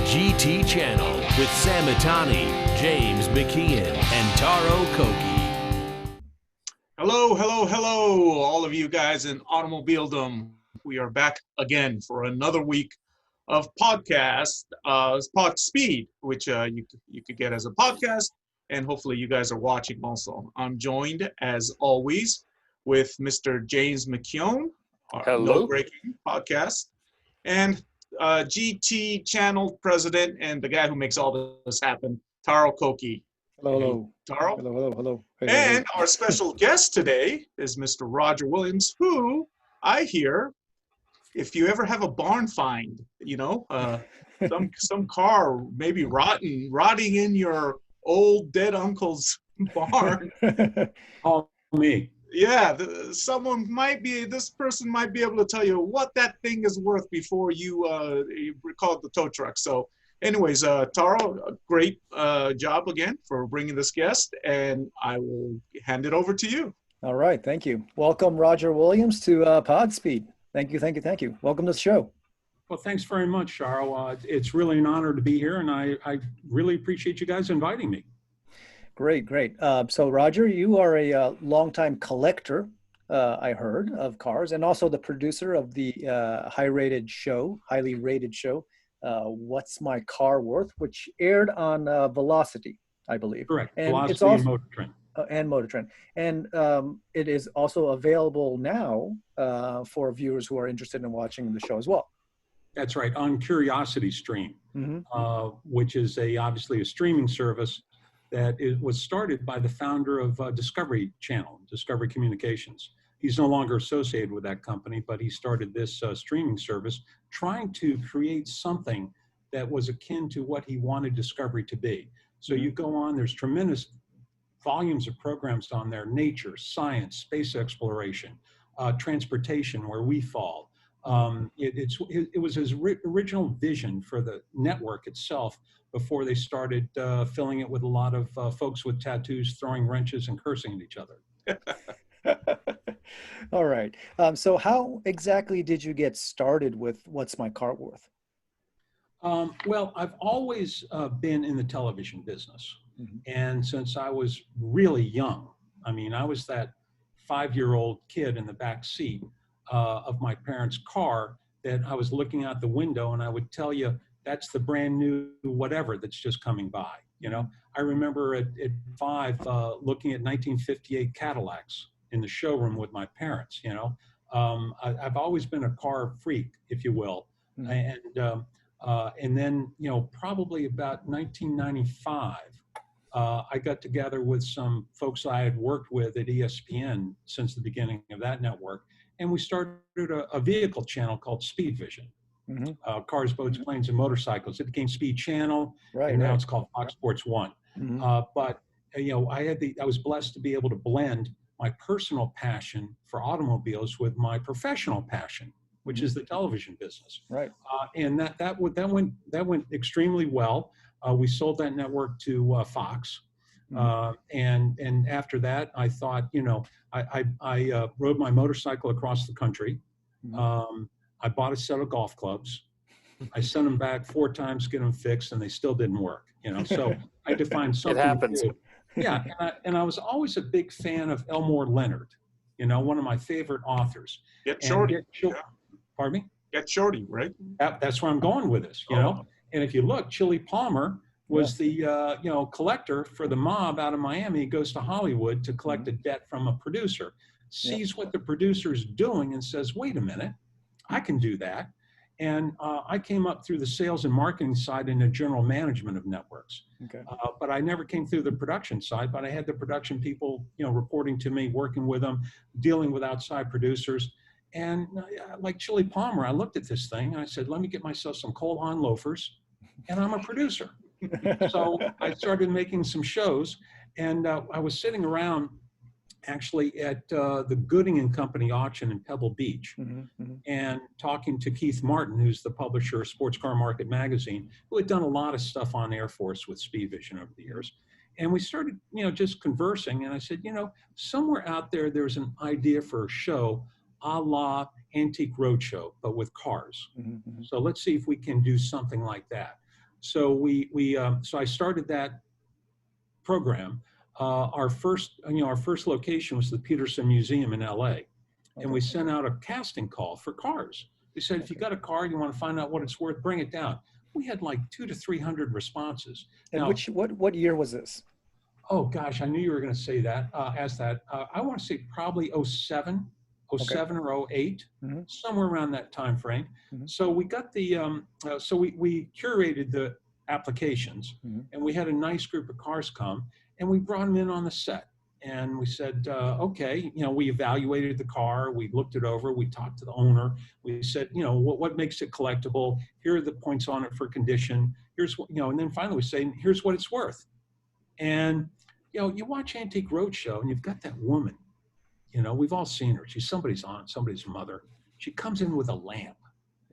GT channel with Sam Itani, James McKeon, and Taro Koki. Hello, hello, hello, all of you guys in automobiledom. We are back again for another week of podcast, Podspeed, which you could get as a podcast, and hopefully you guys are watching also. I'm joined, as always, with Mr. James McKeon, our No Breaking podcast, and GT channel president and the guy who makes all this happen, Taro Koki. Hello, hello. Taro. Hello, hello, hello. Hey, And our special guest today is Mr. Roger Williams, who I hear, if you ever have a barn find, some car maybe rotting in your old dead uncle's barn. Call me. Yeah, this person might be able to tell you what that thing is worth before you call it the tow truck. So anyways, Taro, a great job again for bringing this guest, and I will hand it over to you. All right, thank you. Welcome, Roger Williams, to Podspeed. Thank you, thank you, thank you. Welcome to the show. Well, thanks very much, Taro. It's really an honor to be here, and I really appreciate you guys inviting me. Great, great. So, Roger, you are a longtime collector, I heard, of cars, and also the producer of the highly rated show, What's My Car Worth, which aired on Velocity, I believe. Correct. And Velocity it's also, and Motor Trend. And Motor Trend. And it is also available now for viewers who are interested in watching the show as well. That's right, on Curiosity Stream, which is obviously a streaming service that was started by the founder of Discovery Channel, Discovery Communications. He's no longer associated with that company, but he started this streaming service trying to create something that was akin to what he wanted Discovery to be. So you go on, there's tremendous volumes of programs on there: nature, science, space exploration, transportation, where we fall. It was his original vision for the network itself before they started filling it with a lot of folks with tattoos throwing wrenches and cursing at each other. All right. So how exactly did you get started with What's My Car Worth? Well, I've always been in the television business. And since I was really young, I mean, I was that 5-year-old kid in the back seat of my parents' car that I was looking out the window and I would tell you, that's the brand new whatever that's just coming by. You know, I remember at 5 looking at 1958 Cadillacs in the showroom with my parents. You know, I've always been a car freak, if you will. And then, you know, probably about 1995, I got together with some folks I had worked with at ESPN since the beginning of that network, and we started a vehicle channel called Speed Vision. Cars, boats, planes, and motorcycles. It became Speed Channel, and now it's called Fox Sports 1. But you know, I was blessed to be able to blend my personal passion for automobiles with my professional passion, which is the television business. Right. And that went extremely well. We sold that network to Fox. And after that, I thought, you know, I rode my motorcycle across the country. I bought a set of golf clubs. I sent them back 4 times to get them fixed, and they still didn't work. You know, so I had to find something. It happens. To do. Yeah, and I was always a big fan of Elmore Leonard. You know, one of my favorite authors. Get Shorty. Pardon me? Get Shorty, right? That's where I'm going with this. You know, and if you look, Chili Palmer was the collector for the mob out of Miami. He goes to Hollywood to collect a debt from a producer, sees what the producer's doing and says, wait a minute, I can do that. And I came up through the sales and marketing side and the general management of networks. But I never came through the production side, but I had the production people, you know, reporting to me, working with them, dealing with outside producers. And like Chili Palmer, I looked at this thing and I said, let me get myself some Cole Haan loafers, and I'm a producer. So I started making some shows, and I was sitting around actually at the Gooding and Company auction in Pebble Beach, and talking to Keith Martin, who's the publisher of Sports Car Market magazine, who had done a lot of stuff on Air Force with Speed Vision over the years. And we started, you know, just conversing, and I said, you know, somewhere out there, there's an idea for a show a la Antique Roadshow, but with cars. So let's see if we can do something like that. So so I started that program. Our first location was the Peterson Museum in LA. And we sent out a casting call for cars. We said, if you got a car, you want to find out what it's worth, bring it down. We had like 200 to 300 responses. And now, what year was this? Oh gosh, I knew you were going to say that, ask that. I want to say probably 07 or 08, somewhere around that time frame. So we got the, we curated the applications, and we had a nice group of cars come, and we brought them in on the set. And we said, okay, we evaluated the car, we looked it over, we talked to the owner, we said, what makes it collectible? Here are the points on it for condition. Here's what, and then finally we say, here's what it's worth. And, you watch Antique Roadshow and you've got that woman, we've all seen her. She's somebody's aunt, somebody's mother. She comes in with a lamp.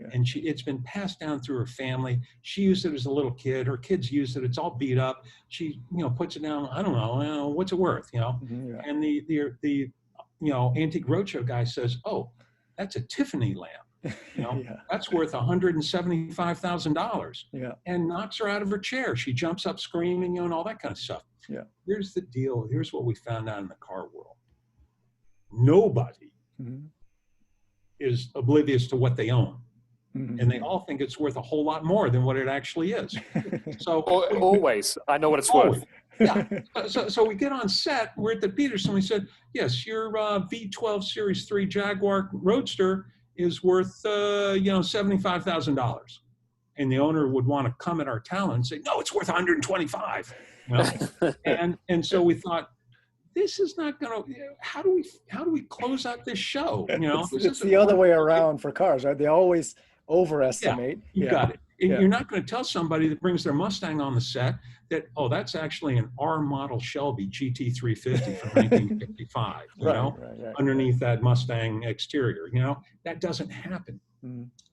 Yeah. And it's been passed down through her family. She used it as a little kid. Her kids used it. It's all beat up. She, puts it down. I don't know, what's it worth, Yeah. And the Antique Roadshow guy says, oh, that's a Tiffany lamp. Yeah. That's worth $175,000. Yeah. And knocks her out of her chair. She jumps up screaming, and all that kind of stuff. Yeah. Here's the deal. Here's what we found out in the car world. Nobody is oblivious to what they own. And they all think it's worth a whole lot more than what it actually is. So always, I know what it's worth. Yeah. So we get on set. We're at the Peterson. We said, yes, your V12 Series 3 Jaguar Roadster is worth $75,000. And the owner would want to come at our talent and say, no, it's worth $125. And so we thought, this is not going to. How do we close out this show? It's the other way around for cars, right? They always overestimate. Yeah, you got it. And you're not going to tell somebody that brings their Mustang on the set that, oh, that's actually an R model Shelby Gt350 from 1955. Right. Underneath that Mustang exterior. That doesn't happen.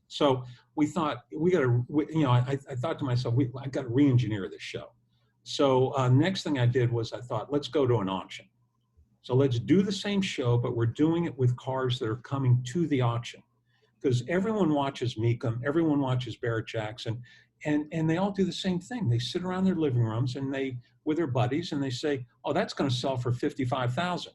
So we thought we got to. I thought to myself, I got to re-engineer this show. So next thing I did was I thought, let's go to an auction. So let's do the same show, but we're doing it with cars that are coming to the auction. Because everyone watches Mecum, everyone watches Barrett Jackson, and they all do the same thing. They sit around their living rooms and with their buddies, and they say, oh, that's going to sell for $55,000.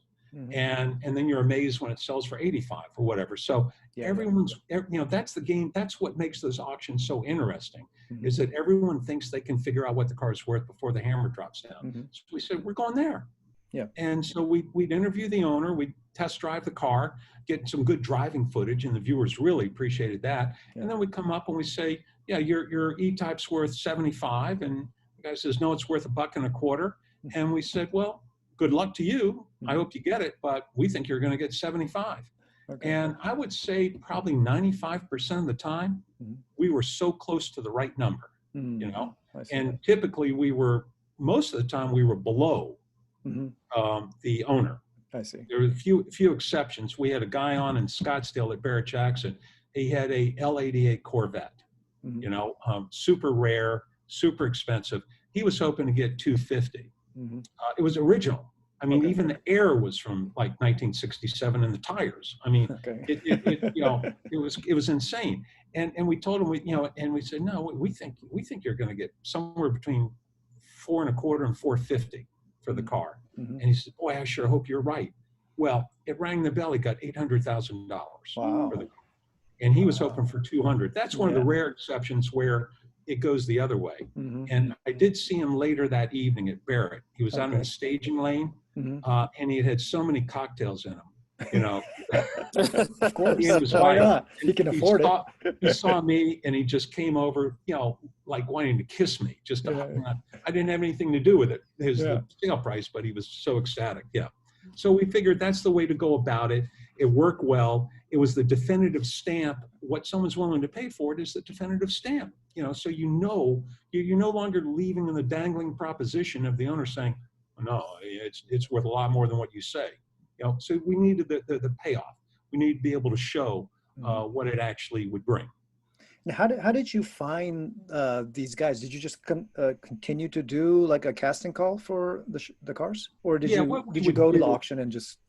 And then you're amazed when it sells for 85 or whatever. So everyone's, that's the game. That's what makes those auctions so interesting, is that everyone thinks they can figure out what the car is worth before the hammer drops down. So we said, we're going there. Yeah. And so we'd interview the owner, we'd test drive the car, get some good driving footage, and the viewers really appreciated that. Yeah. And then we come up and we say, yeah, your E-Type's worth 75, and the guy says, no, it's worth $1.25. And we said, well, good luck to you. I hope you get it, but we think you're going to get 75. Okay. And I would say probably 95% of the time, we were so close to the right number, and typically most of the time we were below the owner. I see. There were a few exceptions. We had a guy on in Scottsdale at Barrett Jackson. He had a L88 Corvette, super rare, super expensive. He was hoping to get 250. It was original. I mean, even the air was from like 1967 in the tires. I mean, it was insane. And we told him, and we said, no, we think you're going to get somewhere between $4.25 and $4.50 for the car. And he said, boy, I sure hope you're right. Well, it rang the bell. He got $800,000 for the car. And he was hoping for 200. That's one of the rare exceptions where it goes the other way. And I did see him later that evening at Barrett. He was out in the staging lane, and he had so many cocktails in him. Of course, why not? He can afford it. He saw me, and he just came over, like wanting to kiss me. I didn't have anything to do with it. The sale price, but he was so ecstatic. Yeah. So we figured that's the way to go about it. It worked well. It was the definitive stamp. What someone's willing to pay for it is the definitive stamp. So you're no longer leaving in the dangling proposition of the owner saying, no, it's worth a lot more than what you say. So we needed the payoff. We need to be able to show what it actually would bring. And how did you find these guys? Did you just continue to do like a casting call for the cars, or did you go to the auction and just?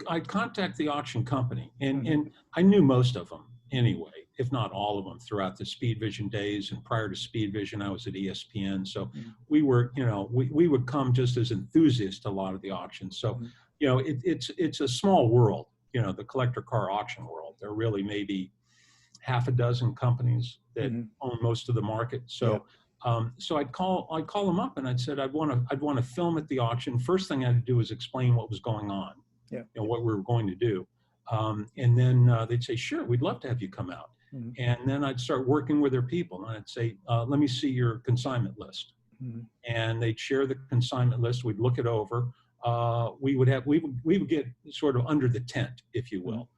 I contact the auction company, and I knew most of them anyway, if not all of them, throughout the Speed Vision days. And prior to Speed Vision, I was at ESPN. So we were, we would come just as enthusiasts to a lot of the auctions. So, it's a small world, the collector car auction world. There are really maybe half a dozen companies that own most of the market. So, so I'd call them up and I'd said, I'd want to film at the auction. First thing I had to do was explain what was going on, what we were going to do. And then they'd say, sure, we'd love to have you come out. And then I'd start working with their people and I'd say, let me see your consignment list. And they'd share the consignment list. We'd look it over. We would get sort of under the tent, if you will,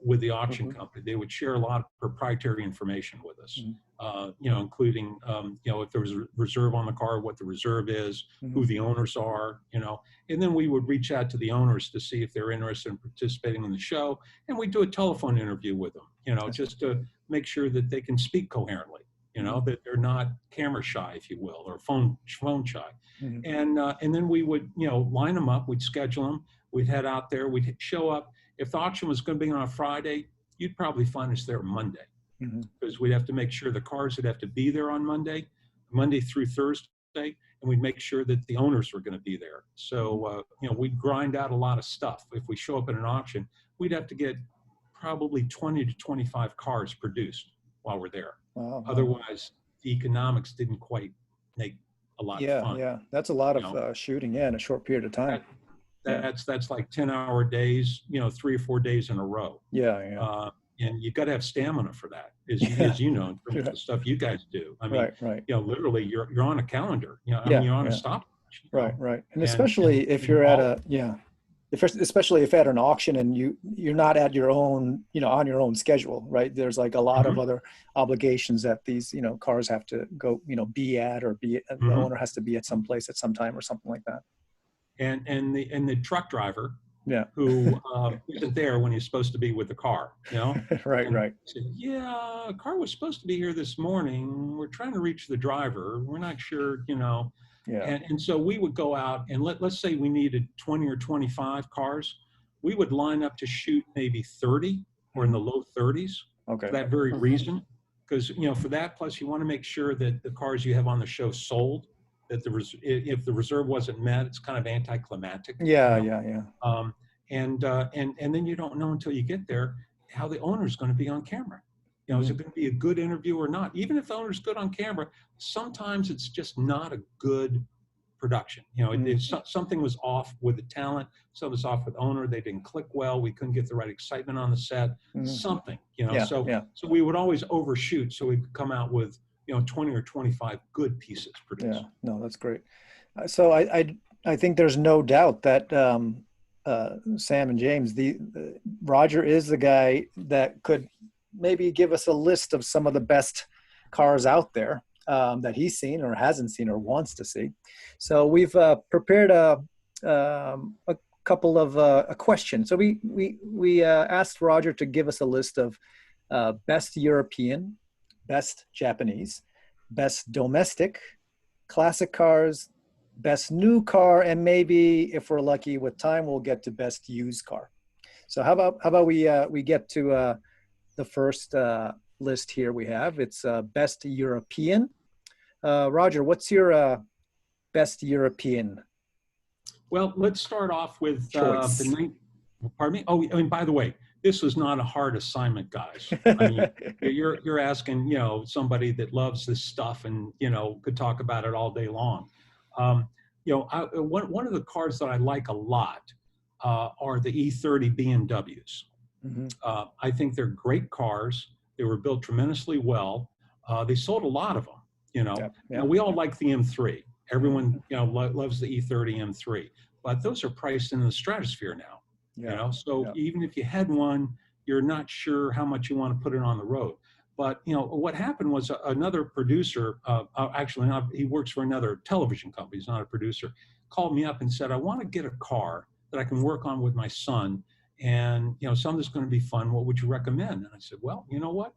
with the auction company. They would share a lot of proprietary information with us, including, if there was a reserve on the car, what the reserve is, who the owners are, and then we would reach out to the owners to see if they're interested in participating in the show. And we'd do a telephone interview with them, just to make sure that they can speak coherently, that they're not camera shy, if you will, or phone shy. And then we would, line them up, we'd schedule them, we'd head out there, we'd show up. If the auction was going to be on a Friday, you'd probably find us there Monday, because we'd have to make sure the cars would have to be there on Monday through Thursday, and we'd make sure that the owners were going to be there. So, we'd grind out a lot of stuff. If we show up at an auction, we'd have to get probably 20 to 25 cars produced while we're there. Wow. Otherwise, the economics didn't quite make a lot of fun. Yeah, that's a lot of shooting in a short period of time. That's like 10-hour days, 3 or 4 days in a row. And you got to have stamina for that, as you know, in terms of the stuff you guys do. I mean, literally you're on a calendar, you're on a stopwatch. Right. And especially if you're at especially if at an auction and you're not at your own, on your own schedule, right? There's like a lot of other obligations that these, cars have to go, be at, or the owner has to be at some place at some time or something like that. And the truck driver, who isn't there when he's supposed to be with the car, Right. Said, a car was supposed to be here this morning. We're trying to reach the driver. We're not sure, And so we would go out and let's say we needed 20 or 25 cars. We would line up to shoot maybe 30 or in the low 30s for that very reason. Because, for that, plus you want to make sure that the cars you have on the show sold, that if the reserve wasn't met, it's kind of anticlimactic. And then you don't know until you get there how the owner's going to be on camera. Is it going to be a good interview or not? Even if the owner's good on camera, sometimes it's just not a good production. Something was off with the talent, something was off with the owner. They didn't click well. We couldn't get the right excitement on the set. Something, So we would always overshoot, so we could come out with 20 or 25 good pieces produced. Yeah, no, that's great. So I think there's no doubt that Sam and James, Roger is the guy that could maybe give us a list of some of the best cars out there that he's seen or hasn't seen or wants to see. So we've prepared a couple of questions. So we asked Roger to give us a list of best European, best Japanese, best domestic, classic cars, best new car, and maybe if we're lucky with time, we'll get to best used car. So how about we get to the first list here we have. It's best European. Roger, what's your best European? Well, let's start off with pardon me? Oh, I mean, by the way, this was not a hard assignment, guys. I mean, you're asking, somebody that loves this stuff and, could talk about it all day long. One of the cars that I like a lot are the E30 BMWs. I think they're great cars. They were built tremendously well. They sold a lot of them, Now, we all like the M3. Everyone, loves the E30 M3, but those are priced in the stratosphere now. Even if you had one, you're not sure how much you want to put it on the road. But, what happened was another producer, he works for another television company, he's not a producer, called me up and said, I want to get a car that I can work on with my son, and, something that's going to be fun. What would you recommend? And I said, well, you know what?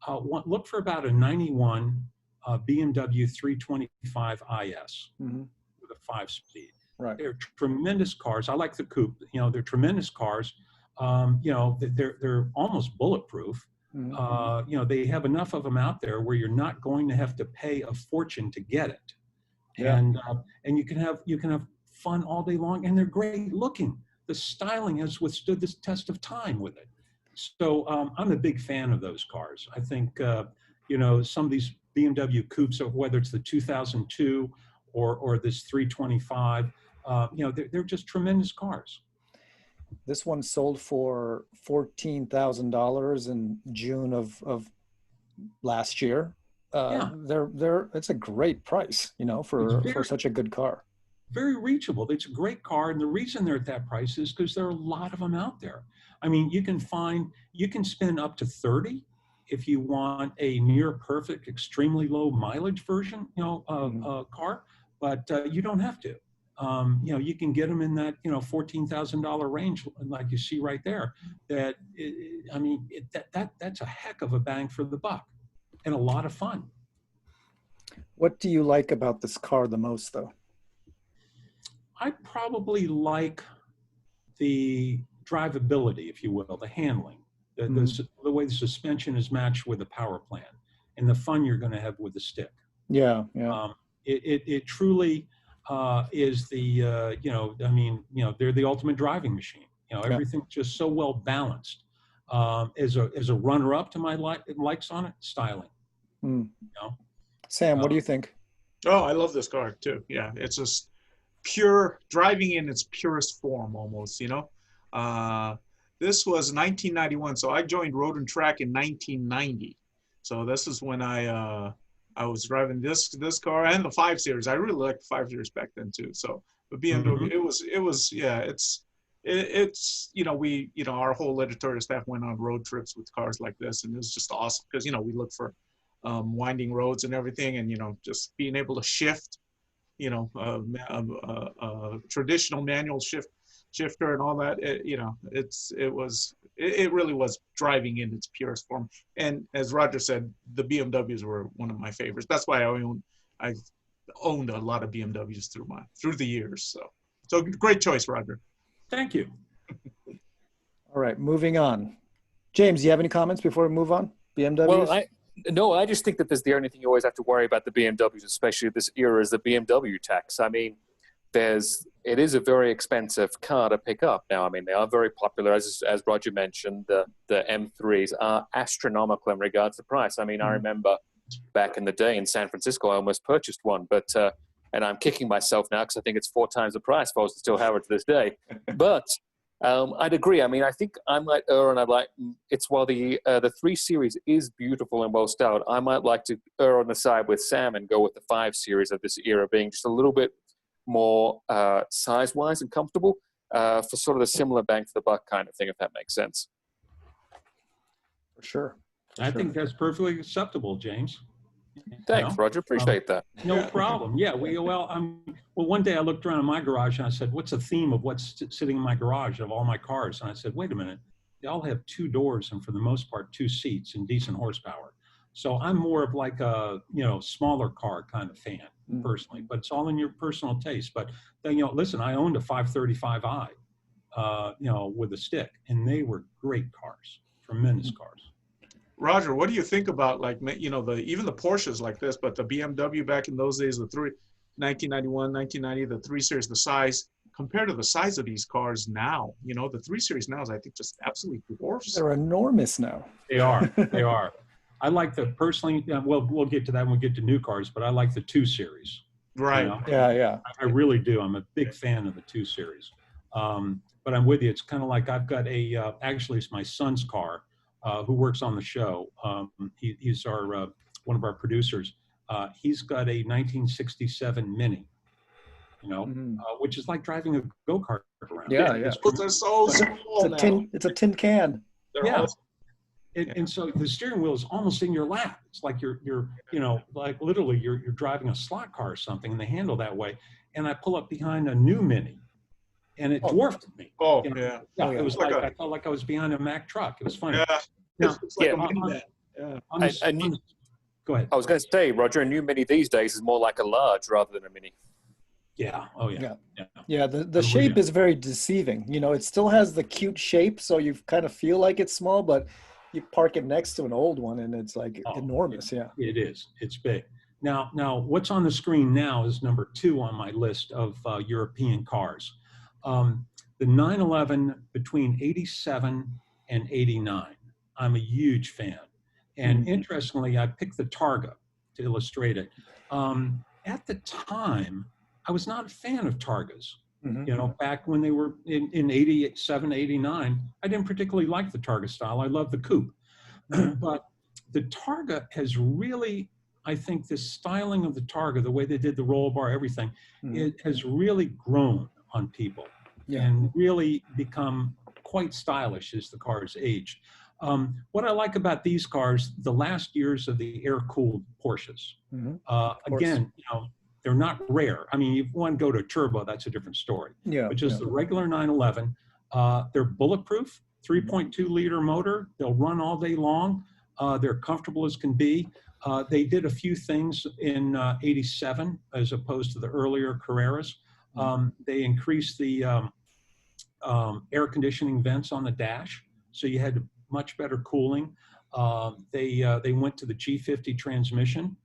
Look for about a 91 BMW 325 IS with a 5-speed. Right. They're tremendous cars. I like the coupe. They're tremendous cars. They're almost bulletproof. You know, they have enough of them out there where you're not going to have to pay a fortune to get it. Yeah. And you can have fun all day long, and they're great looking. The styling has withstood this test of time with it. So I'm a big fan of those cars. I think, you know, some of these BMW coupes, whether it's the 2002 or this 325, you know, they're just tremendous cars. This one sold for $14,000 in June of last year. Yeah. It's a great price, you know, for such a good car. Very reachable. It's a great car, and the reason they're at that price is because there are a lot of them out there. I mean, you can spend up to 30 if you want a near perfect, extremely low mileage version, you know, car, but you don't have to. You know, you can get them in that, you know, $14,000 range, like you see right there. That's a heck of a bang for the buck, and a lot of fun. What do you like about this car the most, though? I probably like the drivability, if you will, the handling, the way the suspension is matched with the power plant, and the fun you're going to have with the stick. Yeah. It truly is the, you know, I mean, you know, they're the ultimate driving machine. You know, everything's just so well balanced. As a runner-up to my likes on it, styling. You know? Sam, what do you think? Oh, I love this car too. Yeah, it's just pure driving in its purest form, almost. You know, this was 1991, so I joined Road and Track in 1990. So this is when I was driving this car and the 5 Series. I really liked the 5 Series back then too. So the BMW, it was yeah, it's you know, our whole editorial staff went on road trips with cars like this, and it was just awesome because, you know, we look for winding roads and everything, and, you know, just being able to shift, you know, traditional manual shifter and all that. You know, it really was driving in its purest form. And as Roger said, the BMWs were one of my favorites. That's why I've owned a lot of BMWs through the years. So great choice, Roger. Thank you. All right, moving on. James, do you have any comments before we move on? BMWs? Well, I just think that there's the only thing you always have to worry about the BMWs, especially this era, is the BMW tax. I mean, it is a very expensive car to pick up now. I mean, they are very popular, as Roger mentioned. The M3s are astronomical in regards to price. I mean, I remember back in the day in San Francisco, I almost purchased one, but and I'm kicking myself now because I think it's 4 times the price if I was to still have it to this day. But I'd agree. I mean, I think I might err, and I'd like it's while the 3 Series is beautiful and well styled, I might like to err on the side with Sam and go with the 5 Series of this era being just a little bit more size-wise and comfortable for sort of the similar bang for the buck kind of thing, if that makes sense. For sure. I think that's perfectly acceptable, James. Thanks, Roger. Appreciate that. No problem. Yeah. Well, one day I looked around in my garage and I said, what's the theme of what's sitting in my garage of all my cars? And I said, wait a minute. They all have 2 doors and for the most part, 2 seats and decent horsepower. So I'm more of like a, you know, smaller car kind of fan personally, but it's all in your personal taste. But then, you know, listen, I owned a 535i, you know, with a stick, and they were great cars, tremendous cars. Roger, what do you think about, like, you know, even the Porsches like this, but the BMW back in those days, 1991, 1990, the 3 Series, the size, compared to the size of these cars now, you know, the 3 Series now is, I think, just absolutely dwarfs. They're enormous now. They are. They are. I like personally, we'll get to that when we get to new cars, but I like the 2 Series. Right. You know? Yeah. I really do. I'm a big fan of the 2 Series. But I'm with you. It's kind of like I've got actually it's my son's car, who works on the show. He's our one of our producers. He's got a 1967 Mini, you know, which is like driving a go-kart around. Yeah. They're so small now. It's a tin can. They're awesome. And so the steering wheel is almost in your lap. It's like you're you know, like literally you're driving a slot car or something, and they handle that way. And I pull up behind a new Mini, and it dwarfed me. Oh, you know? yeah. It was like I felt like I was behind a Mack truck. It was funny. Yeah. It's like a minivan. Yeah. Go ahead. I was going to say, Roger, a new Mini these days is more like a large rather than a Mini. Yeah. Oh, yeah. Yeah. The shape is very deceiving. You know, it still has the cute shape, so you kind of feel like it's small, but you park it next to an old one and it's like enormous. Yeah. It is. It's big. Now, what's on the screen now is number 2 on my list of European cars. The 911 between 87 and 89. I'm a huge fan. And interestingly, I picked the Targa to illustrate it. At the time, I was not a fan of Targas. You know, back when they were in 87, 89, I didn't particularly like the Targa style. I love the coupe. But the Targa has really, I think this styling of the Targa, the way they did the roll bar, everything, it has really grown on people and really become quite stylish as the cars aged. What I like about these cars, the last years of the air-cooled Porsches, again, you know, they're not rare. I mean, if you want to go to turbo, that's a different story. Yeah. But just the regular 911, they're bulletproof, 3.2 liter motor. They'll run all day long. They're comfortable as can be. They did a few things in 87 as opposed to the earlier Carreras. They increased the air conditioning vents on the dash, so you had much better cooling. They went to the G50 transmission,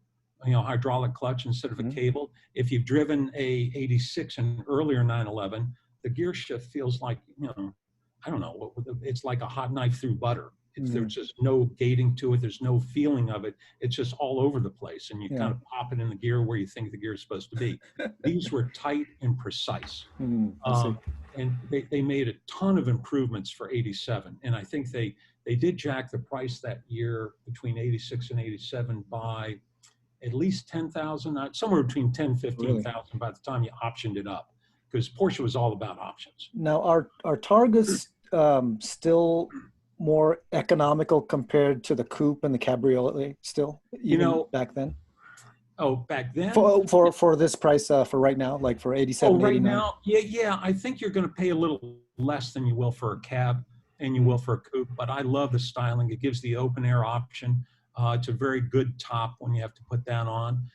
you know, hydraulic clutch instead of a cable. If you've driven a 86 and earlier 911, the gear shift feels like, you know, I don't know, it's like a hot knife through butter. There's just no gating to it. There's no feeling of it. It's just all over the place, and you kind of pop it in the gear where you think the gear is supposed to be. These were tight and precise. And they made a ton of improvements for 87. And I think they did jack the price that year between 86 and 87 by at least 10,000, somewhere between 10, 15,000 by the time you optioned it up, because Porsche was all about options. Now, are Targas still more economical compared to the coupe and the cabriolet still, even back then? Oh, back then? For this price, for right now, like for 87, right 89? now, yeah, I think you're going to pay a little less than you will for a cab and you will for a coupe, but I love the styling. It gives the open air option. It's a very good top when you have to put that on.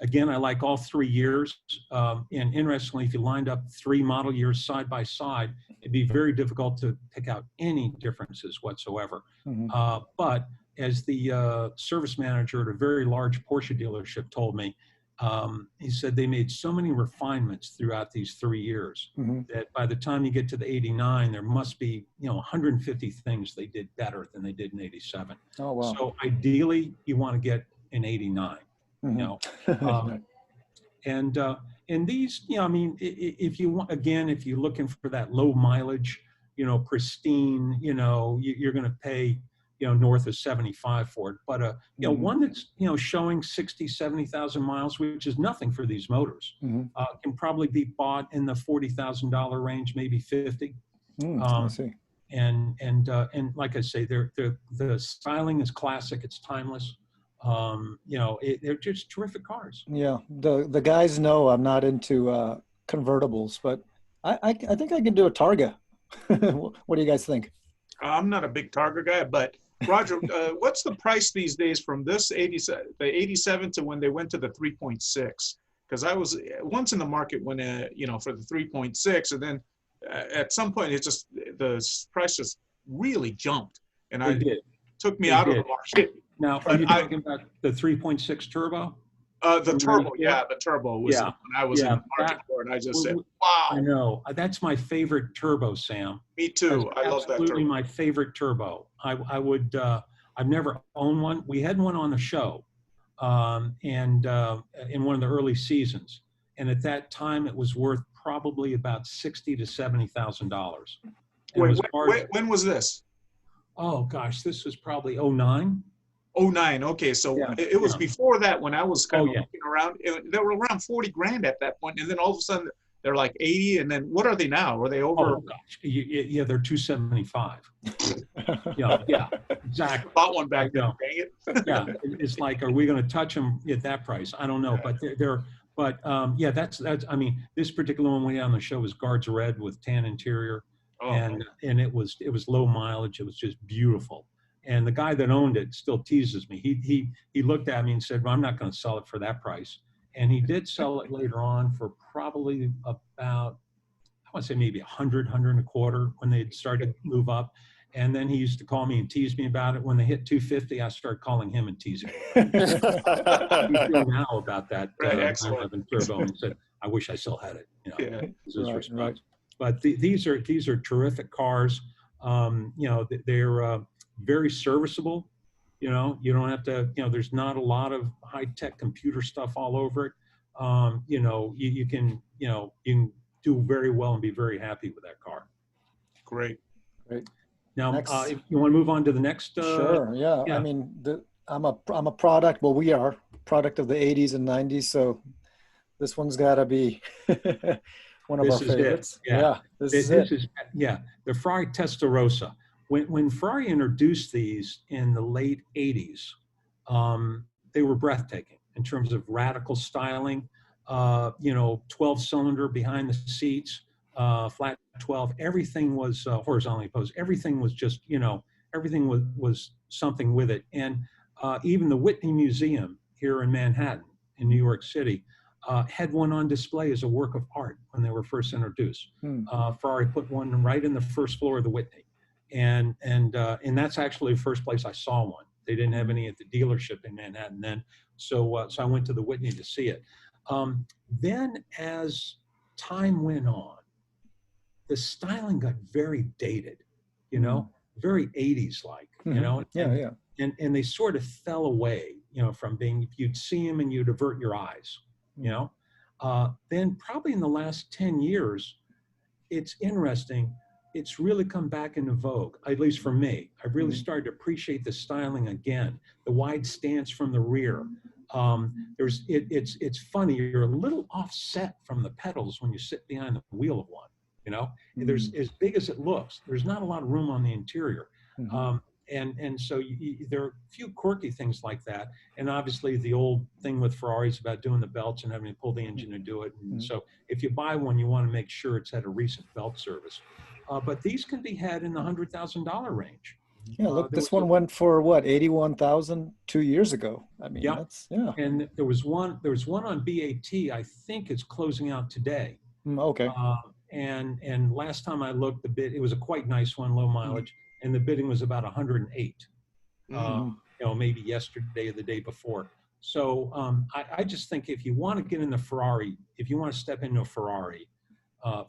Again, I like all 3 years. And interestingly, if you lined up 3 model years side by side, it'd be very difficult to pick out any differences whatsoever. But as the service manager at a very large Porsche dealership told me, he said they made so many refinements throughout these 3 years that by the time you get to the 89, there must be, you know, 150 things they did better than they did in 87. Oh, wow. So ideally, you want to get an 89. You know, and these, you know, I mean, if you want, again, if you're looking for that low mileage, you know, pristine, you know, you're going to pay, you know, north of 75 for it. But, you know, one that's, you know, showing 60, 70,000 miles, which is nothing for these motors, can probably be bought in the $40,000 range, maybe 50. I see. And like I say, the styling is classic. It's timeless. You know, they're just terrific cars. Yeah, the guys know I'm not into convertibles, but I think I can do a Targa. What do you guys think? I'm not a big Targa guy, but Roger, what's the price these days from this 87 to when they went to the 3.6? Because I was once in the market when you know, for the 3.6, and then at some point it just, the price just really jumped, and it took me out of the market. Now, are you talking about the 3.6 turbo? The turbo, the turbo was when I was in the market for it. I just said, wow. I know. That's my favorite turbo, Sam. Me too. I love that turbo. Absolutely my favorite turbo. I would, I've never owned one. We had one on the show and in one of the early seasons. And at that time, it was worth probably about $60,000 to $70,000. Wait, when was this? Oh, gosh, this was probably 09. 09. Okay, so it was before that when I was kind of looking around. They were around 40 grand at that point, and then all of a sudden they're like 80. And then what are they now? Are they over? Oh gosh, yeah, they're 275. yeah, exactly. Bought one back then. Dang it. Yeah, it's like, are we going to touch them at that price? I don't know, but but yeah, that's. I mean, this particular one we had on the show was Guards Red with tan interior, and it was low mileage. It was just beautiful. And the guy that owned it still teases me. He looked at me and said, well, I'm not going to sell it for that price. And he did sell it later on for probably about, I want to say maybe 100, 100 and a quarter when they started to move up. And then he used to call me and tease me about it. When they hit 250, I started calling him and teasing him. He feel now about that Right, 911 Turbo and said, "I wish I still had it." You know, Yeah. was his Right, response. right. But these are terrific cars. You know, they're very serviceable. You know, you don't have to. You know, there's not a lot of high-tech computer stuff all over it. You know, you can do very well and be very happy with that car. Great. Great. Now, Next. if you want to move on to the next. Sure. Yeah. yeah. I mean, I'm a product. Well, we are product of the 80s and 90s. So this one's got to be one of This our is it. favorites. Yeah. This is it. The Ferrari Testarossa. When Ferrari introduced these in the late 80s, they were breathtaking in terms of radical styling. You know, 12-cylinder behind the seats, flat 12. Everything was horizontally opposed. Everything was just, you know, everything was something with it. And even the Whitney Museum here in Manhattan, in New York City, had one on display as a work of art when they were first introduced. Ferrari put one right in the first floor of the Whitney, and that's actually the first place I saw one. They didn't have any at the dealership in Manhattan then, so I went to the Whitney to see it. Then as time went on, the styling got very dated, you know, very 80s like, you know, and they sort of fell away, you know, from being, you'd see them and you'd avert your eyes, you know. Then probably in the last 10 years, it's interesting, it's really come back into vogue, at least for me. I've really started to appreciate the styling again, the wide stance from the rear. It's funny, you're a little offset from the pedals when you sit behind the wheel of one, you know. There's, as big as it looks, there's not a lot of room on the interior. And so there are a few quirky things like that. And obviously the old thing with Ferraris about doing the belts and having to pull the engine to do it. And so if you buy one, you want to make sure it's had a recent belt service. But these can be had in the $100,000 range. Yeah, look, this one went for what, 81,000 2 years ago. I mean, that's, And there was one on BAT, I think it's closing out today. Okay. And last time I looked, the bid, it was a quite nice one, low mileage, and the bidding was about 108. You know, maybe yesterday or the day before. So I just think if you want to get in the Ferrari, if you want to step into a Ferrari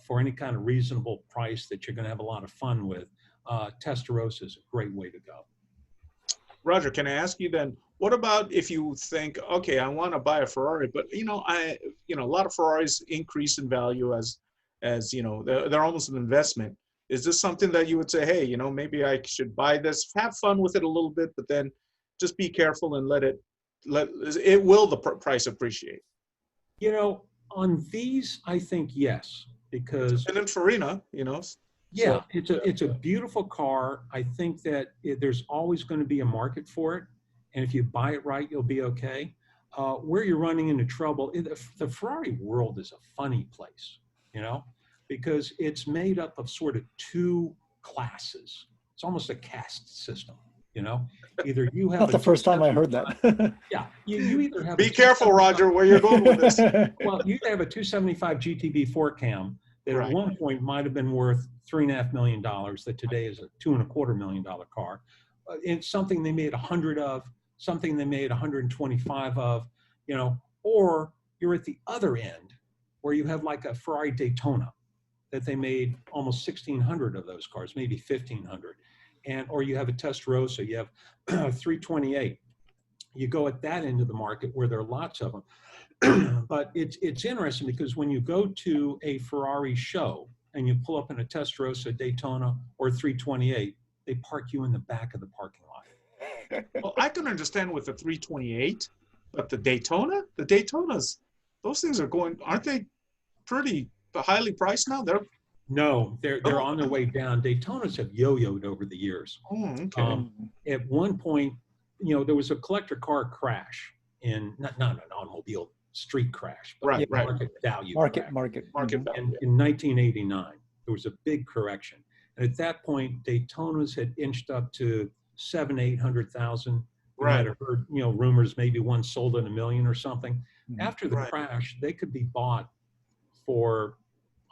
for any kind of reasonable price that you're going to have a lot of fun with, Testarossa is a great way to go. Roger, can I ask you then, what about if you think, okay, I want to buy a Ferrari, but you know, a lot of Ferraris increase in value as you know, they're almost an investment. Is this something that you would say, hey, you know, maybe I should buy this, have fun with it a little bit, but then just be careful and let the price appreciate? You know, on these, I think yes, because and then Farina, you know. Yeah, so, it's a beautiful car. I think that there's always going to be a market for it, and if you buy it right, you'll be okay. Where you're running into trouble, the Ferrari world is a funny place, you know, because it's made up of sort of two classes. It's almost a caste system, you know. Either you have not the first time I heard that. Yeah, you either have. Be careful, Roger, where you're going with this. Well, you have a 275 GTB 4Cam that at one point might have been worth $3.5 million, that today is a $2.25 million car. It's something they made 100 of, something they made 125 of, you know, or you're at the other end where you have like a Ferrari Daytona that they made almost 1,600 of those cars, maybe 1,500. And, or you have a Testarossa, you have 328. You go at that end of the market where there are lots of them. But it's interesting because when you go to a Ferrari show and you pull up in a Testarossa, Daytona, or 328, they park you in the back of the parking lot. Well, I can understand with the 328, but the Daytonas, those things are going, aren't they pretty highly priced now? No, they're on their way down. Daytonas have yo-yoed over the years. Oh, okay. At one point, you know, there was a collector car crash in, not an automobile street crash, but market value. Market value. value. In 1989, there was a big correction. And at that point, Daytonas had inched up to 700,000-800,000. You might have heard, you know, rumors maybe one sold at $1 million or something. After the crash, they could be bought for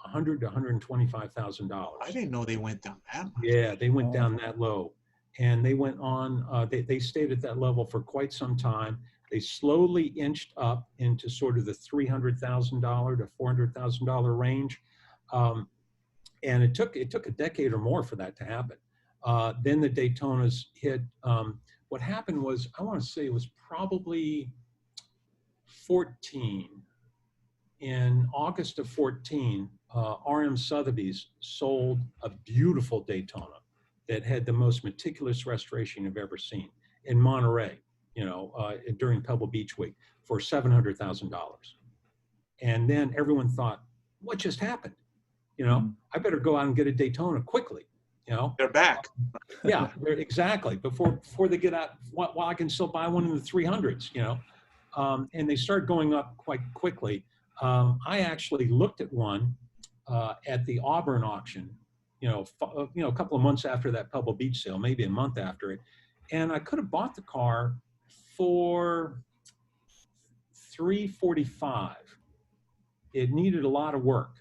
$100,000 to $125,000. I didn't know they went down that much. Yeah, they went down that low, and they went on. They stayed at that level for quite some time. They slowly inched up into sort of the $300,000 to $400,000 range, and it took a decade or more for that to happen. Then the Daytonas hit. What happened was, I want to say it was probably 14. In August of 14, RM Sotheby's sold a beautiful Daytona that had the most meticulous restoration you've ever seen in Monterey, during Pebble Beach Week for $700,000. And then everyone thought, what just happened? I better go out and get a Daytona quickly. They're back. Yeah, exactly. Before they get out, while I can still buy one in the 300s, and they start going up quite quickly. I actually looked at one at the Auburn auction, a couple of months after that Pebble Beach sale, maybe a month after it, and I could have bought the car for $345. It needed a lot of work,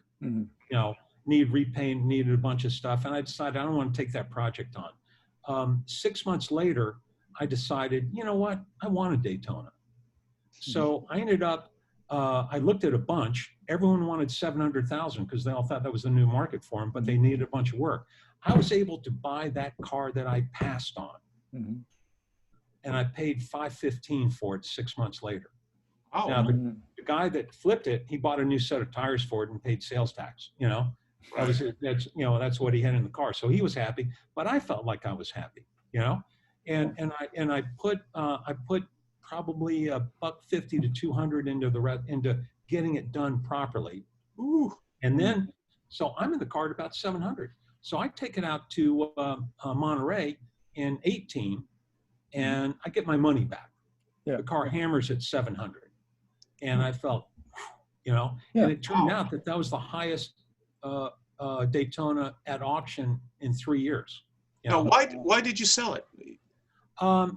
needed repaint, needed a bunch of stuff, and I decided I don't want to take that project on. 6 months later, I decided, you know what, I want a Daytona. So I ended up, I looked at a bunch. Everyone wanted 700,000 because they all thought that was the new market for them, but they needed a bunch of work. I was able to buy that car that I passed on, and I paid $515 for it 6 months later. Oh, now, the guy that flipped it, he bought a new set of tires for it and paid sales tax. That's what he had in the car. So he was happy, but I felt like I was happy. And I put probably $150 to $200 into getting it done properly. Ooh. And then, so I'm in the car at about 700. So I take it out to Monterey in 18, and I get my money back. Yeah. The car hammers at 700, and I felt, and it turned out that was the highest Daytona at auction in 3 years. Now, why did you sell it?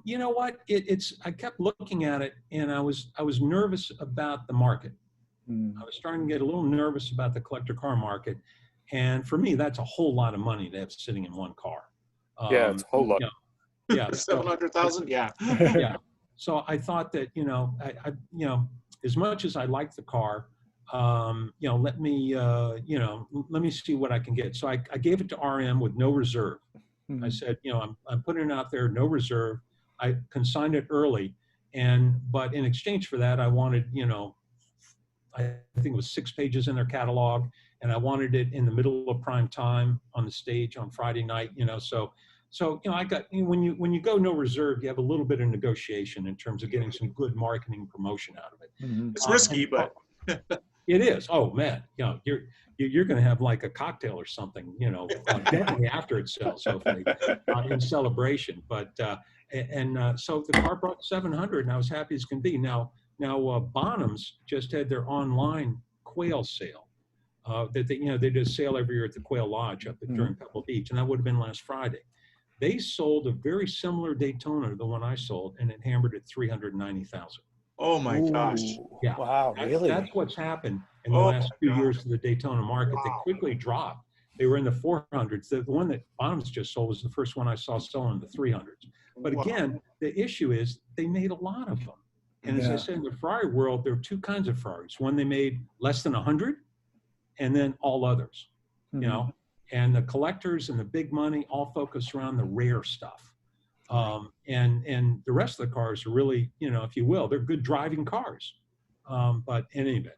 You know what? I kept looking at it, and I was nervous about the market. I was starting to get a little nervous about the collector car market, and for me, that's a whole lot of money to have sitting in one car. Yeah, it's a whole lot. Yeah, 700,000. Yeah. Yeah. So I thought that I as much as I like the car, let me see what I can get. So I gave it to RM with no reserve. I said, I'm putting it out there, no reserve. I consigned it early, but in exchange for that, I wanted, I think it was 6 pages in their catalog, and I wanted it in the middle of prime time on the stage on Friday night. So I got, when you go no reserve, you have a little bit of negotiation in terms of getting some good marketing promotion out of it. It's risky, but it is. Oh man, you're going to have like a cocktail or something, definitely after it sells, hopefully, in celebration. But so the car brought 700, and I was happy as can be. Now Bonham's just had their online quail sale. That they do a sale every year at the Quail Lodge up during Pebble Beach, and that would have been last Friday. They sold a very similar Daytona to the one I sold, and it hammered at $390,000. Oh my gosh! Yeah, wow, really? That's what's happened in the last few years to the Daytona market. They quickly dropped. They were in the 400s. The one that Bonham's just sold was the first one I saw selling in the 300s. But again, the issue is they made a lot of them. And as I said, in the Ferrari world, there are two kinds of Ferraris. One, they made less than 100, and then all others. And the collectors and the big money all focus around the rare stuff. And the rest of the cars are really, if you will, they're good driving cars. But in any event,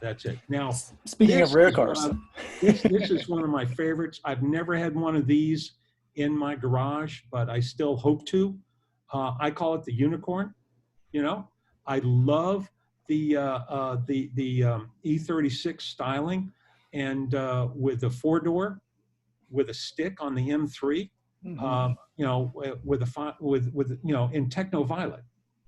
that's it. Now, speaking of rare cars, this is one of my favorites. I've never had one of these in my garage, but I still hope to. I call it the unicorn. I love the E36 styling, and with the 4-door, with a stick on the M3. In techno violet.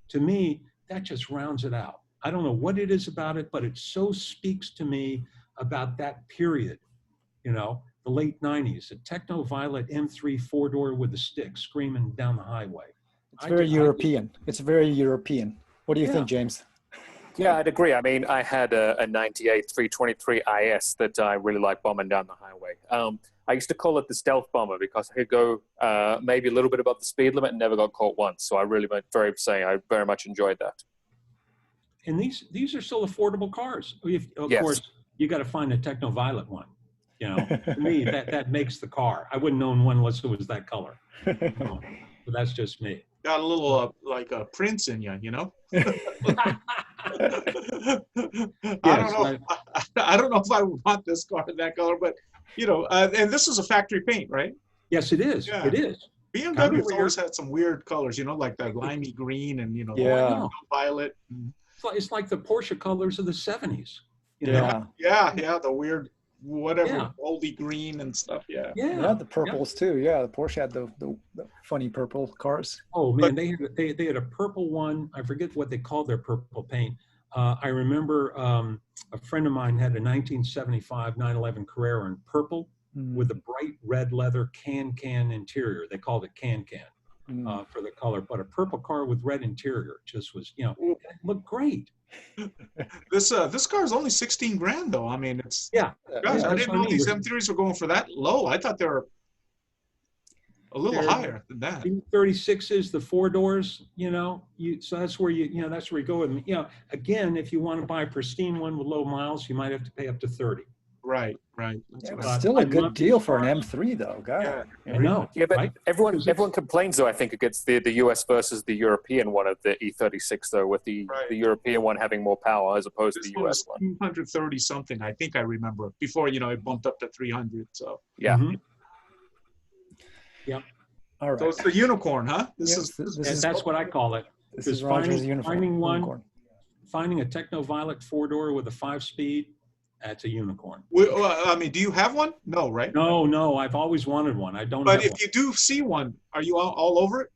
To me, that just rounds it out. I don't know what it is about it, but it so speaks to me about that period, the late 90s, a techno violet M3 4-door with a stick screaming down the highway. It's very European. It's very European. What do you think, James? Yeah, I'd agree. I mean, I had a 98 323 IS that I really like bombing down the highway. I used to call it the stealth bomber because I could go maybe a little bit above the speed limit and never got caught once. So I really I very much enjoyed that. And these are still affordable cars. Of Yes. course, you got to find a techno violet one. You know, to me, that makes the car. I wouldn't own one unless it was that color. But that's just me. Got a little like a Prince in you, you know. I don't know if I would want this car in that color, but you know, and this is a factory paint, right? Yes, it is. Yeah. It is. BMW's always had some weird colors, you know, like the limey green and you know, Yeah. violet. It's like the Porsche colors of the 70s. You Yeah. know? Yeah, the weird whatever moldy green and stuff. Yeah, the purples too. Yeah, the Porsche had the funny purple cars. Oh man, they had a purple one. I forget what they called their purple paint. I remember a friend of mine had a 1975 911 Carrera in purple with a bright red leather can interior. They called it can for the color, but a purple car with red interior just was, you know, it looked great. This car is only 16 grand though. I mean, it's Gosh, I didn't know these M3s were going for that low. I thought they were a little higher than that. 36s, the 4 doors, you know, so that's where that's where you go with them. You know, again, if you want to buy a pristine one with low miles, you might have to pay up to 30. Right. It's still a good deal for an M3 though, guy. I know. Yeah, but right? everyone complains though, I think, against the US versus the European one of the E36 though, with the European one having more power as opposed to the US one. 230 something, I think I remember before, you know, it bumped up to 300. So yeah. Yeah. All right. So it's the unicorn, huh? That's what I call it. This is Roger's unicorn. Finding a techno violet 4-door with a 5-speed. That's a unicorn. I mean, do you have one? No, right? No. I've always wanted one. I don't. But have if you do see one, are you all over it?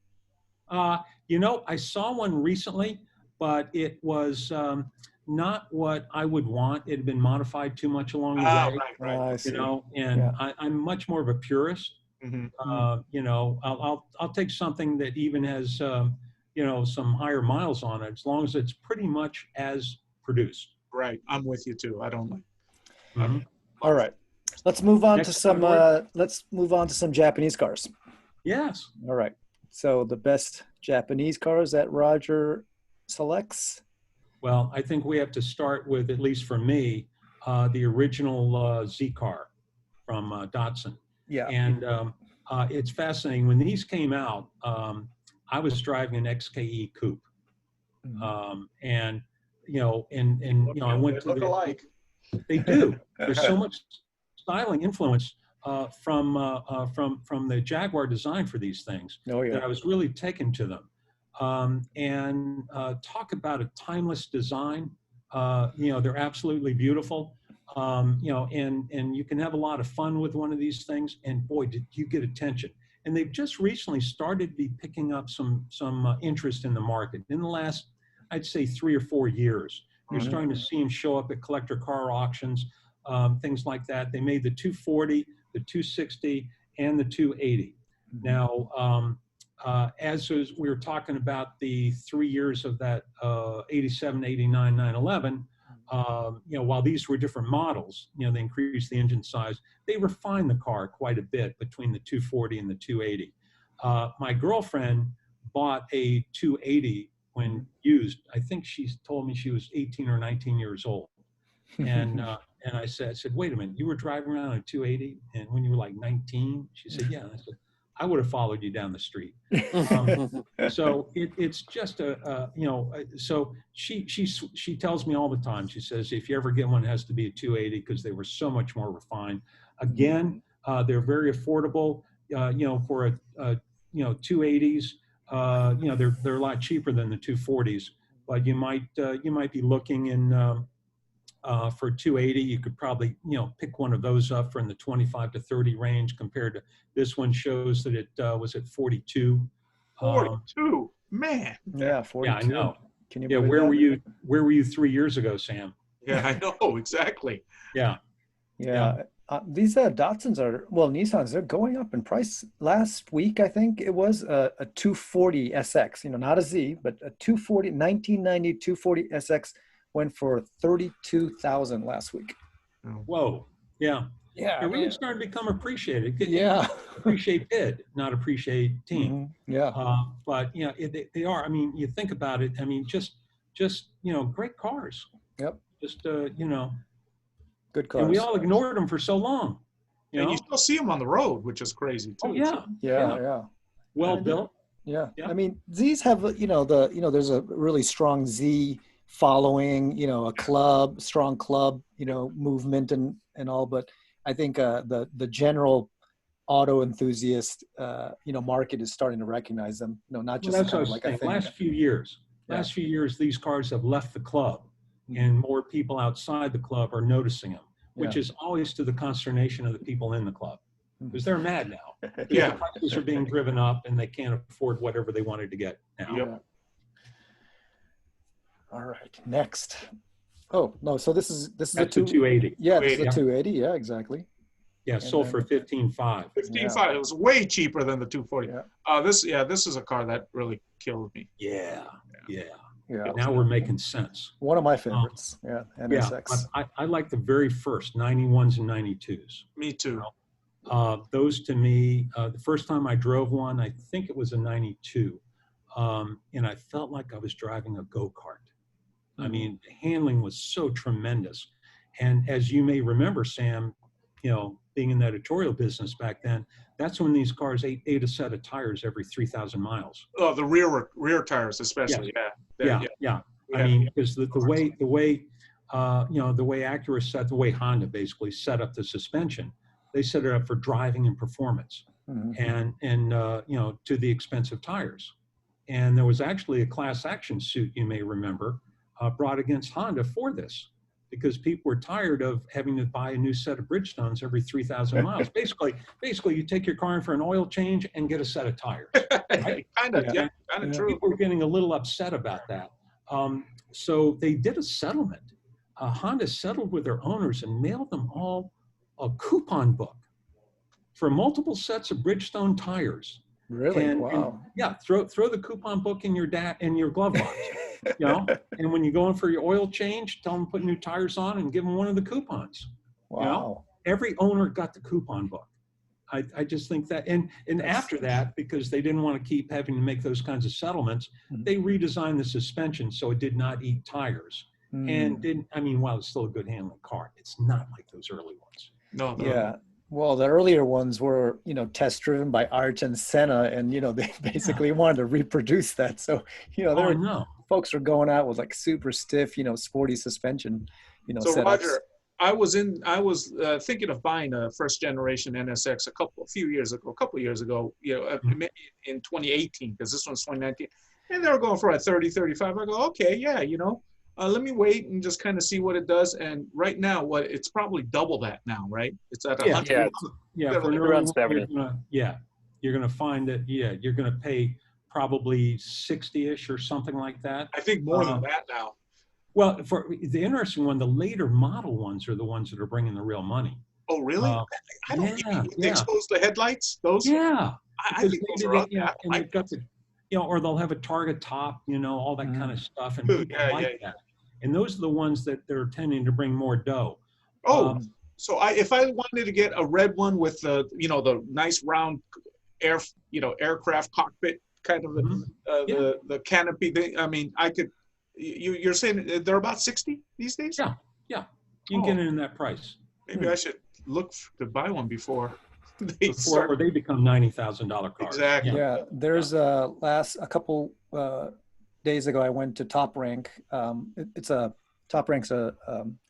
You know, I saw one recently, but it was not what I would want. It had been modified too much along the way. Right. You know, and I'm much more of a purist. Mm-hmm. You know, I'll take something that even has you know, some higher miles on it, as long as it's pretty much as produced. Right. I'm with you too. I don't like. All right. Let's move on Next to some. Let's move on to some Japanese cars. Yes. All right. So the best Japanese cars that Roger selects. Well, I think we have to start with, at least for me, the original Z car from Datsun. Yeah. And it's fascinating. When these came out, I was driving an XKE coupe, and you know, I went to alike. They do. There's so much styling influence from the Jaguar design for these things that I was really taken to them. And talk about a timeless design. You know, they're absolutely beautiful. You know, and you can have a lot of fun with one of these things. And boy, did you get attention. And they've just recently started to be picking up some interest in the market. In the last, I'd say 3 or 4 years, you're starting to see them show up at collector car auctions, things like that. They made the 240, the 260, and the 280. Now, as we were talking about the 3 years of that 87, 89, 911, you know, while these were different models, you know, they increased the engine size, they refined the car quite a bit between the 240 and the 280. My girlfriend bought a 280 when used. I think she told me she was 18 or 19 years old. And I said, wait a minute, you were driving around a 280 and when you were like 19? She said, yeah. And I said, I would have followed you down the street. So it's just you know, so she tells me all the time, she says, if you ever get one, it has to be a 280 because they were so much more refined. Again, they're very affordable, you know, for you know, 280s, you know, they're a lot cheaper than the 240s, but you might be looking in, for 280, you could probably, you know, pick one of those up for in the 25 to 30 range compared to this one shows that it was at 42. 42, man. Yeah, 42. Yeah, I know. Can you? Yeah, where were you 3 years ago, Sam? Yeah, I know exactly. Yeah. These Datsuns Nissans, they're going up in price. Last week, I think it was a 240 SX, you know, not a Z, but a 240, 1990 240 SX went for $32,000 last week. Whoa. Yeah. Yeah, They're really starting to become appreciated. Yeah. Appreciate bid, not appreciate team. Yeah. But you know, they are. I mean, you think about it. I mean, just you know, great cars. Yep. Just you know, Good cars. and we all ignored them for so long. You And know? you still see them on the road, which is crazy too. Oh yeah. Yeah. Well built. Yeah. Yeah. I mean, Z's have, there's a really strong Z following, a strong club, movement and all. But I think the general auto enthusiast, market is starting to recognize them, not just That's kind what of I was like saying. a thing. Last few years, these cars have left the club, and more people outside the club are noticing them, which is always to the consternation of the people in the club, because they're mad now. Yeah. The prices are being driven up, and they can't afford whatever they wanted to get now. Yep. All right, next. Oh no, so this is That's the the 280. Yeah, this is the 280. Yeah, exactly. Yeah, sold for $15,500. 15.5. It was way cheaper than the 240. Yeah. This is a car that really killed me. Yeah. Yeah. Now we're making sense. One of my favorites. NSX. Yeah, I like the very first 91s and 92s. Me too. Those to me, the first time I drove one, I think it was a 92, and I felt like I was driving a go-kart. I mean, the handling was so tremendous. And as you may remember, Sam, being in the editorial business back then, that's when these cars ate a set of tires every 3,000 miles. Oh, the rear tires especially. Yeah. I mean, because the way Acura the way Honda basically set up the suspension, they set it up for driving and performance, and to the expense of tires. And there was actually a class action suit, you may remember, brought against Honda for this, because people were tired of having to buy a new set of Bridgestones every 3,000 miles. Basically, you take your car in for an oil change and get a set of tires. Right? kind of true. People were getting a little upset about that. So they did a settlement. Honda settled with their owners and mailed them all a coupon book for multiple sets of Bridgestone tires. Really? Wow. Throw the coupon book in your glove box. And when you go in for your oil change, tell them to put new tires on and give them one of the coupons. Wow. Every owner got the coupon book. I just think that, and after that, because they didn't want to keep having to make those kinds of settlements, they redesigned the suspension so it did not eat tires. And while it's still a good handling car, it's not like those early ones. No. Yeah. Well, the earlier ones were, test driven by Arch and Senna, and they basically wanted to reproduce that. So, folks are going out with like super stiff, sporty suspension, So setups. Roger, I was thinking of buying a first generation NSX a couple years ago, in 2018, because this one's 2019, and they were going for 30, 35. I go, okay, yeah, let me wait and just kind of see what it does. And right now, it's probably double that now, right? It's at 100. For around 70. You're going to find that, you're going to pay probably 60-ish or something like that. I think more than that now. Well, for the interesting one, the later model ones are the ones that are bringing the real money. Oh, really? I don't think they expose the headlights. Those? Yeah. I think those are up. And they've got the, or they'll have a target top, all that kind of stuff, and people like that. And those are the ones that they're tending to bring more dough. So if I wanted to get a red one with the nice round aircraft cockpit kind of the canopy thing, I mean, I could. You're saying they're about 60 these days? Yeah. You can get it in that price. Maybe I should look to buy one before they become $90,000 cars. Exactly. Yeah. There's a couple days ago I went to Top Rank. Top Rank's a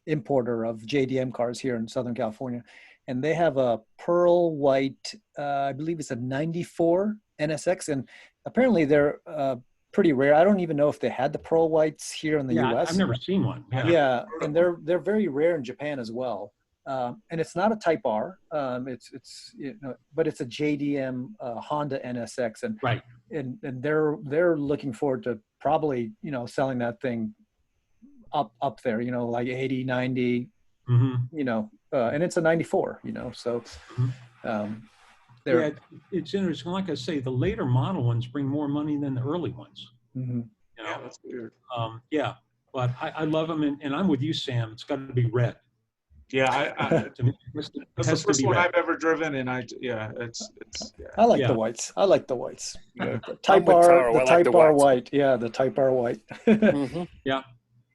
importer of JDM cars here in Southern California, and they have a pearl white, I believe it's a 94 NSX, and apparently they're pretty rare. I don't even know if they had the pearl whites here in the U.S. I've never seen one. Yeah, and they're very rare in Japan as well. And it's not a Type R. But it's a JDM Honda NSX, and they're looking forward to probably selling that thing up there, like 80, 90, and it's a 94, so. It's interesting. Like I say, the later model ones bring more money than the early ones. Yeah, that's weird. But I love them, and I'm with you, Sam. It's got to be red. Yeah, To me, that's the first one I've ever driven, and it's yeah. I like Yeah. the whites. I like the whites. The I'm Type with R, Taro. the I like Type the R whites. white. Yeah, the Type R white. Mhm. Yeah.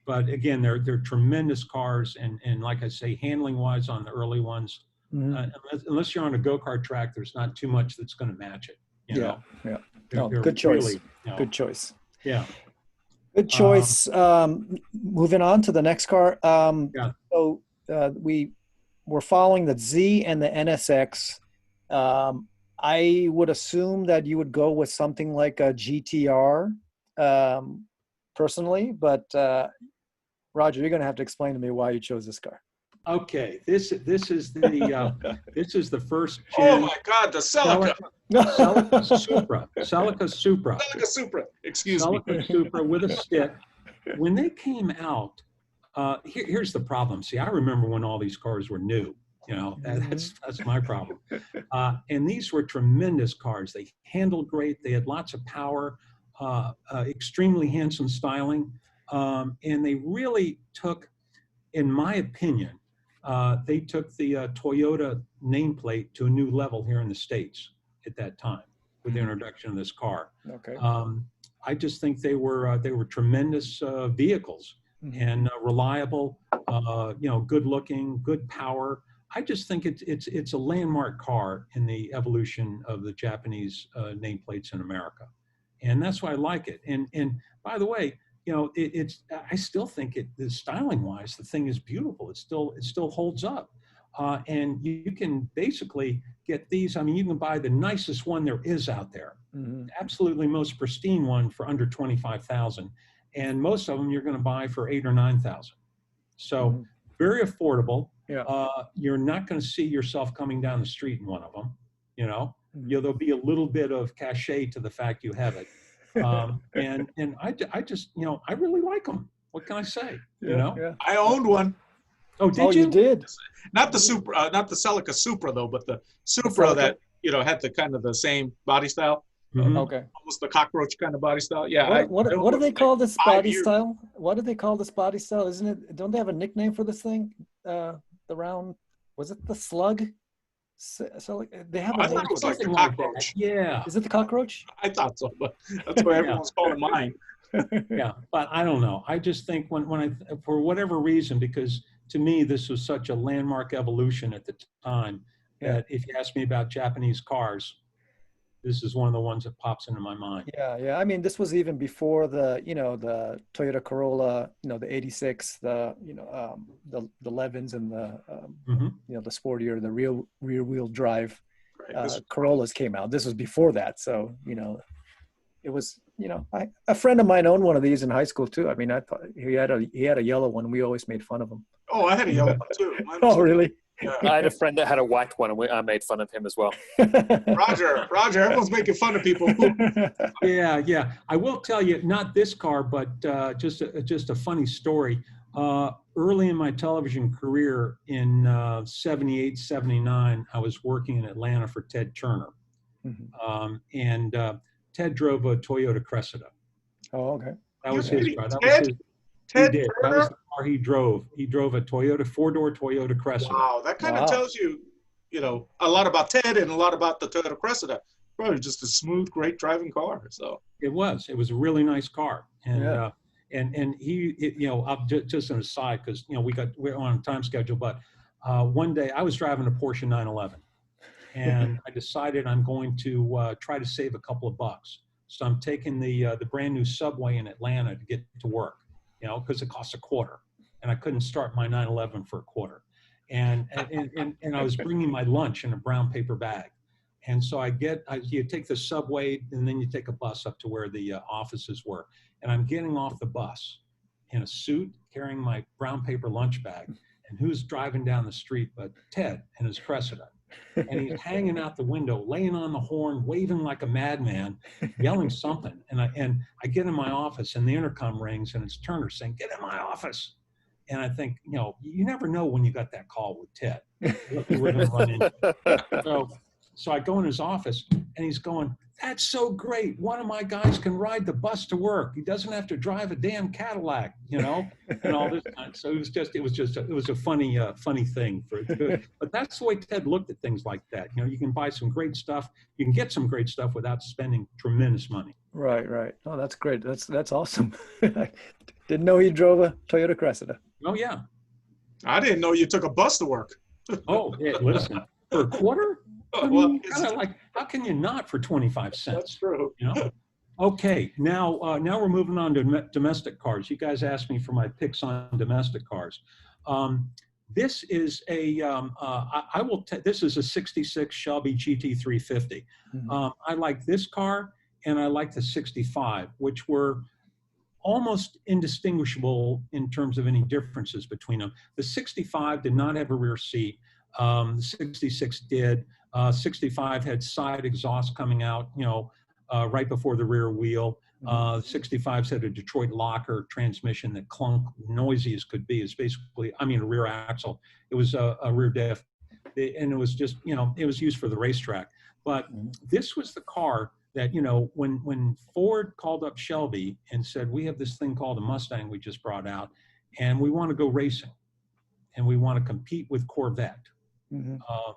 But again, they're tremendous cars, and like I say, handling wise on the early ones, Mhm. unless you're on a go-kart track, there's not too much that's going to match it. You Yeah, know? yeah. They're- No, they're good choice. really, you know, Good choice. Yeah. Good choice. Moving on to the next car. Yeah. So we're following the Z and the NSX. I would assume that you would go with something like a GTR, personally, but Roger, you're going to have to explain to me why you chose this car. Okay. This is the this is the first Oh gen my God, the Celica. Celica Supra. Celica Supra. Celica Supra. Excuse me. Celica Supra with a stick. When they came out, here's the problem. See, I remember when all these cars were new. You know, that's my problem. And these were tremendous cars. They handled great. They had lots of power, extremely handsome styling, and they really took, in my opinion, they took the Toyota nameplate to a new level here in the States at that time with the introduction of this car. Okay. I just think they were tremendous vehicles and reliable, you know, good looking, good power. I just think it's a landmark car in the evolution of the Japanese nameplates in America, and that's why I like it. And by the way, you know, I still think styling wise, the thing is beautiful. It still holds up. And you can basically get these. I mean, you can buy the nicest one there is out there, absolutely most pristine one for under 25,000, and most of them you're going to buy for 8,000 or 9,000. So very affordable. Yeah. You're not going to see yourself coming down the street in one of them. You know, there'll be a little bit of cachet to the fact you have it. And I just, you know, I really like them. What can I say? You know, Yeah. I owned one. Oh, did you did? Not the Supra, not the Celica Supra though, but the Supra Celica? that, you know, had the kind of the same body style, Okay. almost the cockroach kind of body style. Yeah. What do they call this 5 body years. style? What do they call this body style? Isn't it? Don't they have a nickname for this thing? The round, was it the slug? So they have. I thought it was like the something like cockroach. that. Yeah. Is it the cockroach? I thought so, but that's what everyone's calling mine. Yeah, but I don't know. I just think when I, for whatever reason, because to me this was such a landmark evolution at the time, that if you ask me about Japanese cars, this is one of the ones that pops into my mind. Yeah. I mean, this was even before the, you know, the Toyota Corolla, you know, the 86, the, you know, the Levins and the, you know, the sportier, the rear wheel drive Corollas came out. This was before that. So, you know, it was, you know, a friend of mine owned one of these in high school too. I mean, I thought he had a yellow one. We always made fun of him. Oh, I had a yellow one too. Oh, really? Yeah. I had a friend that had a white one, and I made fun of him as well. Roger, everyone's making fun of people. Yeah. I will tell you, not this car, but just a funny story. Early in my television career in 78, 79, I was working in Atlanta for Ted Turner. And Ted drove a Toyota Cressida. Oh, okay. That was his car. Ted He did. That Turner? was the car he drove. He drove a Toyota, four-door Toyota Cressida. Wow, that kind of tells you, you know, a lot about Ted and a lot about the Toyota Cressida. Probably just a smooth, great driving car. So it was a really nice car. And and he, you know, just an aside, because you know we're on a time schedule, but one day I was driving a Porsche 911, and I decided I'm going to try to save a couple of bucks. So I'm taking the brand new subway in Atlanta to get to work, you know, because it costs $0.25, and I couldn't start my 911 for $0.25. And I was bringing my lunch in a brown paper bag. And so you take the subway and then you take a bus up to where the offices were. And I'm getting off the bus in a suit, carrying my brown paper lunch bag. And who's driving down the street but Ted and his Cressida. And he's hanging out the window, laying on the horn, waving like a madman, yelling something. And I get in my office and the intercom rings and it's Turner saying, "Get in my office." And I think, you know, you never know when you got that call with Ted, what you were going to run into. So So I go in his office, and he's going, "That's so great. One of my guys can ride the bus to work. He doesn't have to drive a damn Cadillac, you know," and all this. So it was a funny thing for it. But that's the way Ted looked at things like that. You know, you can buy some great stuff. You can get some great stuff without spending tremendous money. Right, right. Oh, that's great. That's awesome. Didn't know he drove a Toyota Cressida. Oh yeah. I didn't know you took a bus to work. Oh, yeah, listen, for a quarter? I mean, how can you not for 25 cents? That's true. You know? Okay, now we're moving on to domestic cars. You guys asked me for my picks on domestic cars. This is this is a 66 Shelby GT350. Mm-hmm. I like this car, and I like the 65, which were almost indistinguishable in terms of any differences between them. The 65 did not have a rear seat. The 66 did. 65 had side exhaust coming out, you know, right before the rear wheel. 65s had a Detroit locker transmission that clunked, noisy as could be. It's basically, I mean, a rear axle. It was a rear diff, and it was just, you know, it was used for the racetrack. But this was the car that, you know, when Ford called up Shelby and said, "We have this thing called a Mustang we just brought out, and we want to go racing, and we want to compete with Corvette.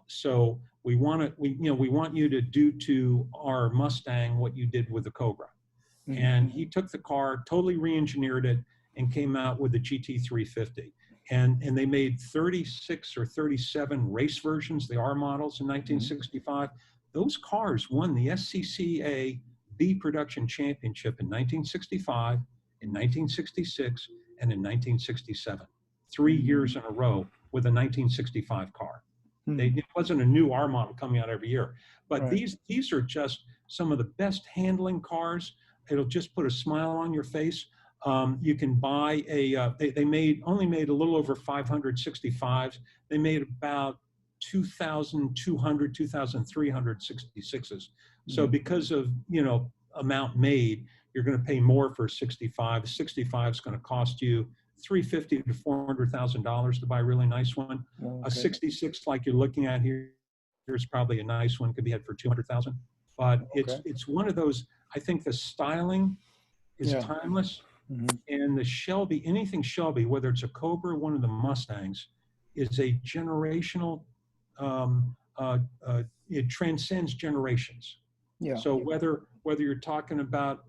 So we want you to do to our Mustang what you did with the Cobra." And he took the car, totally re-engineered it, and came out with the GT350. And they made 36 or 37 race versions, the R models, in 1965. Those cars won the SCCA B Production Championship in 1965, in 1966, and in 1967. 3 years in a row with a 1965 car. It wasn't a new R model coming out every year. But these are just some of the best handling cars. It'll just put a smile on your face. You can buy they only made a little over 500 65s. They made about 2,200, 2,300 66s. So because of, you know, amount made, you're going to pay more for a 65. A 65 is going to cost you $350,000 to $400,000 to buy a really nice one. A 66, like you're looking at here, here's probably a nice one, could be had for $200,000. But it's one of those. I think the styling is timeless, and the Shelby, anything Shelby, whether it's a Cobra or one of the Mustangs, is a generational. It transcends generations. Yeah. So whether you're talking about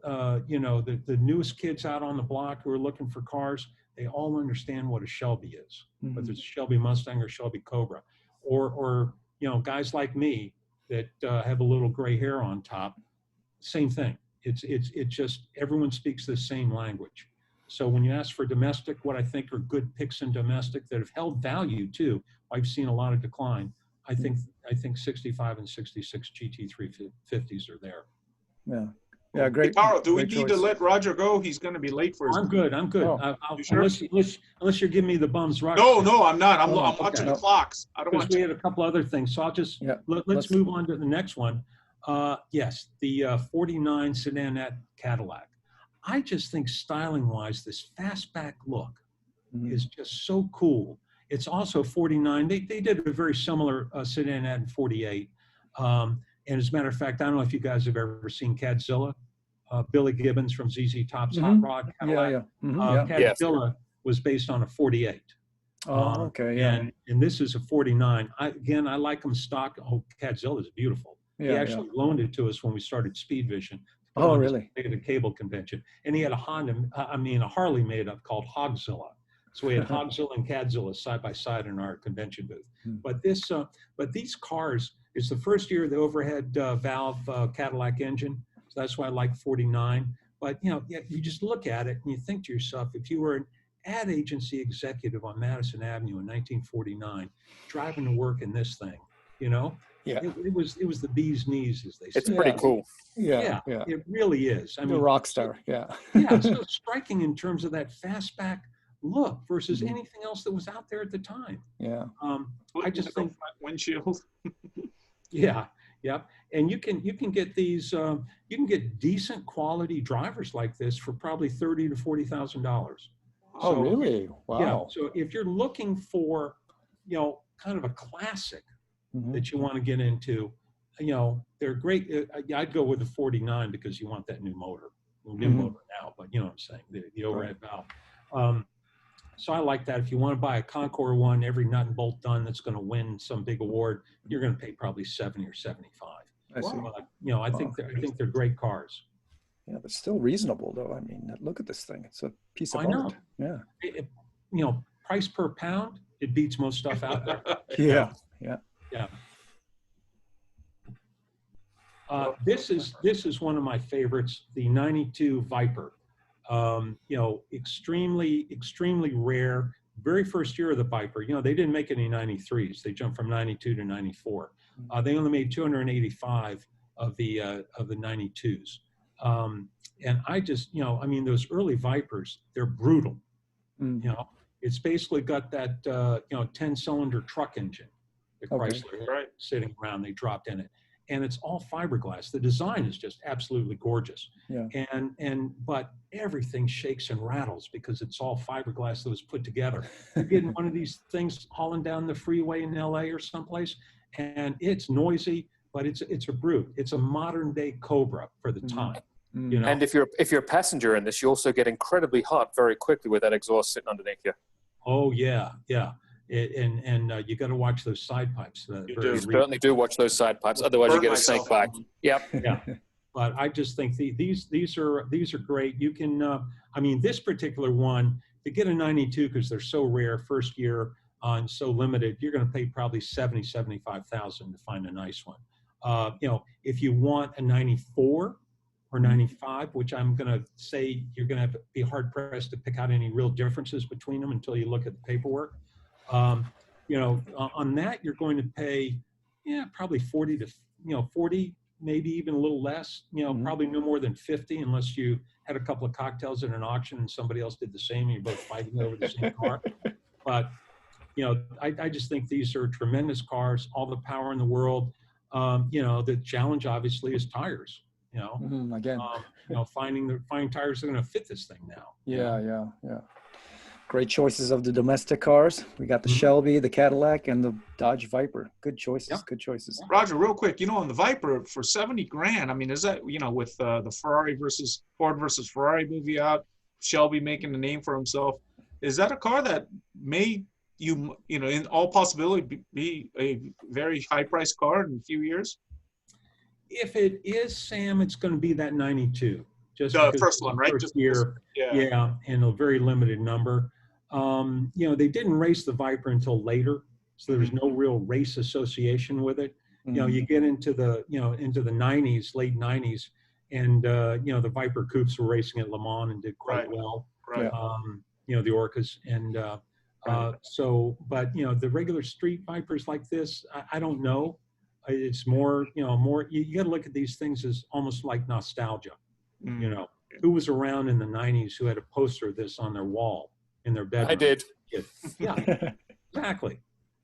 you know, the newest kids out on the block who are looking for cars, they all understand what a Shelby is, whether it's a Shelby Mustang or Shelby Cobra, or you know, guys like me that have a little gray hair on top. Same thing. It's just everyone speaks the same language. So when you ask for domestic, what I think are good picks in domestic that have held value too, I've seen a lot of decline. I think 65 and 66 GT350s are there. Yeah. Yeah, great. Hey, Taro, do we need to let Roger go? He's going to be late for his. I'm good. Oh, you sure? Unless you're giving me the bums rush. No, I'm not. I'm watching the clocks. I don't want. We had a couple other things, so I'll just let's move on to the next one. Yes, the 49 sedanette Cadillac. I just think styling-wise, this fastback look is just so cool. It's also 49. They did a very similar sedanette in 48. And as a matter of fact, I don't know if you guys have ever seen Cadzilla. Billy Gibbons from ZZ Top's Hot Rod Cadillac. Cadzilla was based on a 48. Oh, okay, yeah. And this is a 49. I like them stock. Oh, Cadzilla is beautiful. He actually loaned it to us when we started Speed Vision. Oh, really? At a cable convention. And he had a Harley made up called Hogzilla. So we had Hogzilla and Cadzilla side by side in our convention booth. But these cars, it's the first year of the overhead valve Cadillac engine. So that's why I like 49. But you just look at it and you think to yourself, if you were an ad agency executive on Madison Avenue in 1949, driving to work in this thing, you know, it was the bee's knees, as they say. It's pretty cool. Yeah, it really is. I mean, a rock star. Yeah. It's so striking in terms of that fastback look versus anything else that was out there at the time. Yeah. I just think windshield. And you can get these. You can get decent quality drivers like this for probably $30,000 to $40,000. Oh, really? Wow. Yeah. So if you're looking for, kind of a classic that you want to get into, they're great. I'd go with the 49 because you want that new motor. New motor now, but you know what I'm saying, the overhead valve. So I like that. If you want to buy a Concord one, every nut and bolt done that's going to win some big award, you're going to pay probably 70 or 75. I see. But, I think they're great cars. Yeah, but still reasonable though. I mean, look at this thing. It's a piece of art. Yeah. Price per pound, it beats most stuff out there. Yeah. This is one of my favorites, the 92 Viper. Extremely rare. Very first year of the Viper, they didn't make any 93s. They jumped from 92 to 94. They only made 285 of the 92s. And I just, those early Vipers, they're brutal. It's basically got that 10-cylinder truck engine, the Chrysler sitting around. They dropped in it. And it's all fiberglass. The design is just absolutely gorgeous. Yeah. But everything shakes and rattles because it's all fiberglass that was put together. You're getting one of these things hauling down the freeway in LA or someplace, and it's noisy, but it's a brute. It's a modern day Cobra for the time. And if you're a passenger in this, you also get incredibly hot very quickly with that exhaust sitting underneath you. Oh yeah. You got to watch those side pipes. You certainly do watch those side pipes, otherwise you get a snake bite. Yep. Yeah. But I just think these are great. You can, this particular one, to get a 92 because they're so rare, first year on so limited, you're going to pay probably 75,000 to find a nice one. If you want a 94 or 95, which I'm going to say you're going to be hard pressed to pick out any real differences between them until you look at the paperwork. On that, you're going to pay, probably 40 to, 40, maybe even a little less, probably no more than 50, unless you had a couple of cocktails at an auction and somebody else did the same and you're both fighting over the same car. But, I just think these are tremendous cars, all the power in the world. The challenge obviously is tires, again, finding tires that are going to fit this thing now. Yeah. Great choices of the domestic cars. We got the Shelby, the Cadillac, and the Dodge Viper. Good choices. Yep. Good choices. Roger, real quick, on the Viper for 70 grand, is that, with the Ford versus Ferrari movie out, Shelby making a name for himself, is that a car that may, in all possibility be a very high priced car in a few years? If it is, Sam, it's going to be that 92. Just the first one, right? First year, and a very limited number. They didn't race the Viper until later, so there was no real race association with it. You get into the into the 90s, late 90s, and the Viper coupes were racing at Le Mans and did quite well. Right. The Orcas and but the regular street Vipers like this, I don't know. It's more you got to look at these things as almost like nostalgia. Who was around in the 90s who had a poster of this on their wall in their bedroom? I did. Yeah, exactly.